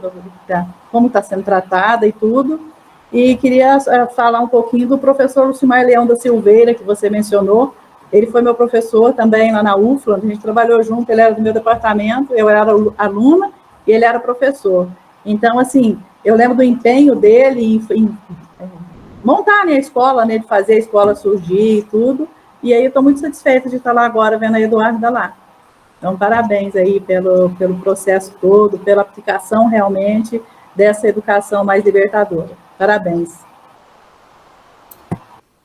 como está sendo tratada e tudo. E queria falar um pouquinho do professor Lucimar Leão da Silveira, que você mencionou. Ele foi meu professor também lá na UFLA, a gente trabalhou junto, ele era do meu departamento, eu era aluna e ele era professor. Então, assim, eu lembro do empenho dele em montar, né, a escola, né, de fazer a escola surgir e tudo, e aí eu estou muito satisfeita de estar lá agora, vendo a Eduarda lá. Então, parabéns aí pelo processo todo, pela aplicação realmente dessa educação mais libertadora. Parabéns.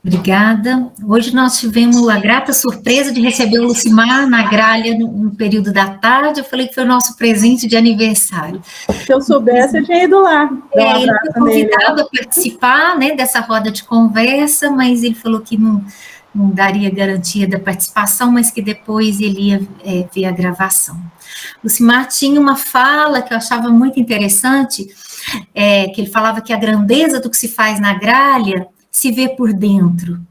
Obrigada. Hoje nós tivemos a grata surpresa de receber o Lucimar na gralha no período da tarde. Eu falei que foi o nosso presente de aniversário. Se eu soubesse, eu tinha ido lá. Ele foi convidado a participar, né, dessa roda de conversa, mas ele falou que não daria garantia da participação, mas que depois ele ia ver a gravação. O Lucimar tinha uma fala que eu achava muito interessante, que ele falava que a grandeza do que se faz na gralha se vê por dentro,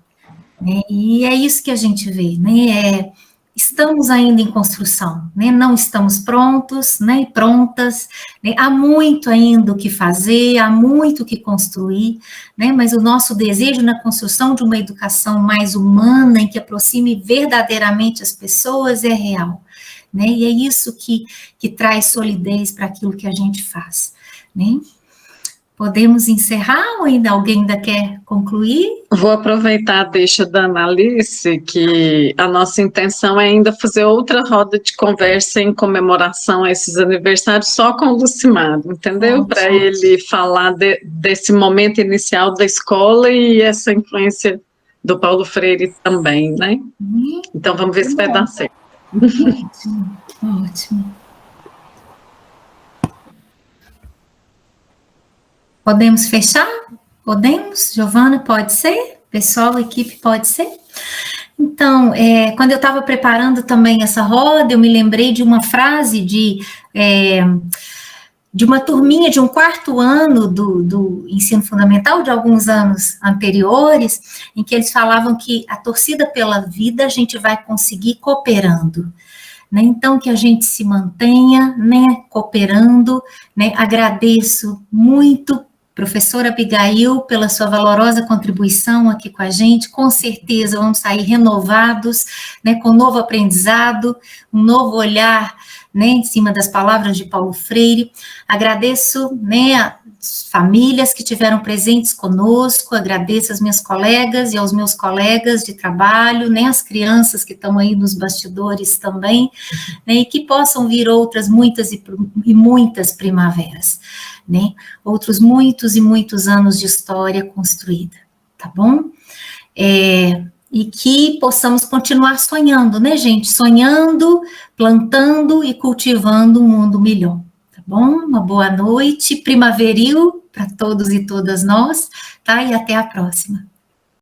né? E é isso que a gente vê, né? Estamos ainda em construção, né? Não estamos prontos, né? Prontas, né? Há muito ainda o que fazer, há muito o que construir, né? Mas o nosso desejo na construção de uma educação mais humana, em que aproxime verdadeiramente as pessoas, é real, né? E é isso que traz solidez para aquilo que a gente faz, né? Podemos encerrar ou ainda alguém quer concluir? Vou aproveitar a deixa da Analice, que a nossa intenção é ainda fazer outra roda de conversa em comemoração a esses aniversários só com o Lucimar, entendeu? Para ele falar desse momento inicial da escola e essa influência do Paulo Freire também, né? Então vamos ver se vai dar certo. Ótimo, ótimo. Podemos fechar? Podemos? Giovana, pode ser? Pessoal, equipe, pode ser? Então, quando eu estava preparando também essa roda, eu me lembrei de uma frase de uma turminha de um quarto ano do ensino fundamental, de alguns anos anteriores, em que eles falavam que a torcida pela vida a gente vai conseguir cooperando. Né? Então, que a gente se mantenha, né, cooperando, né? Agradeço muito, professora Abigail, pela sua valorosa contribuição aqui com a gente. Com certeza vamos sair renovados, né, com um novo aprendizado, um novo olhar, né, em cima das palavras de Paulo Freire. Agradeço, né, as famílias que tiveram presentes conosco, agradeço às minhas colegas e aos meus colegas de trabalho, né, as crianças que estão aí nos bastidores também, né, e que possam vir outras muitas e muitas primaveras, né, outros muitos e muitos anos de história construída, tá bom? E que possamos continuar sonhando, né, gente? Sonhando, plantando e cultivando um mundo melhor, tá bom? Uma boa noite, primaveril para todos e todas nós, tá? E até a próxima.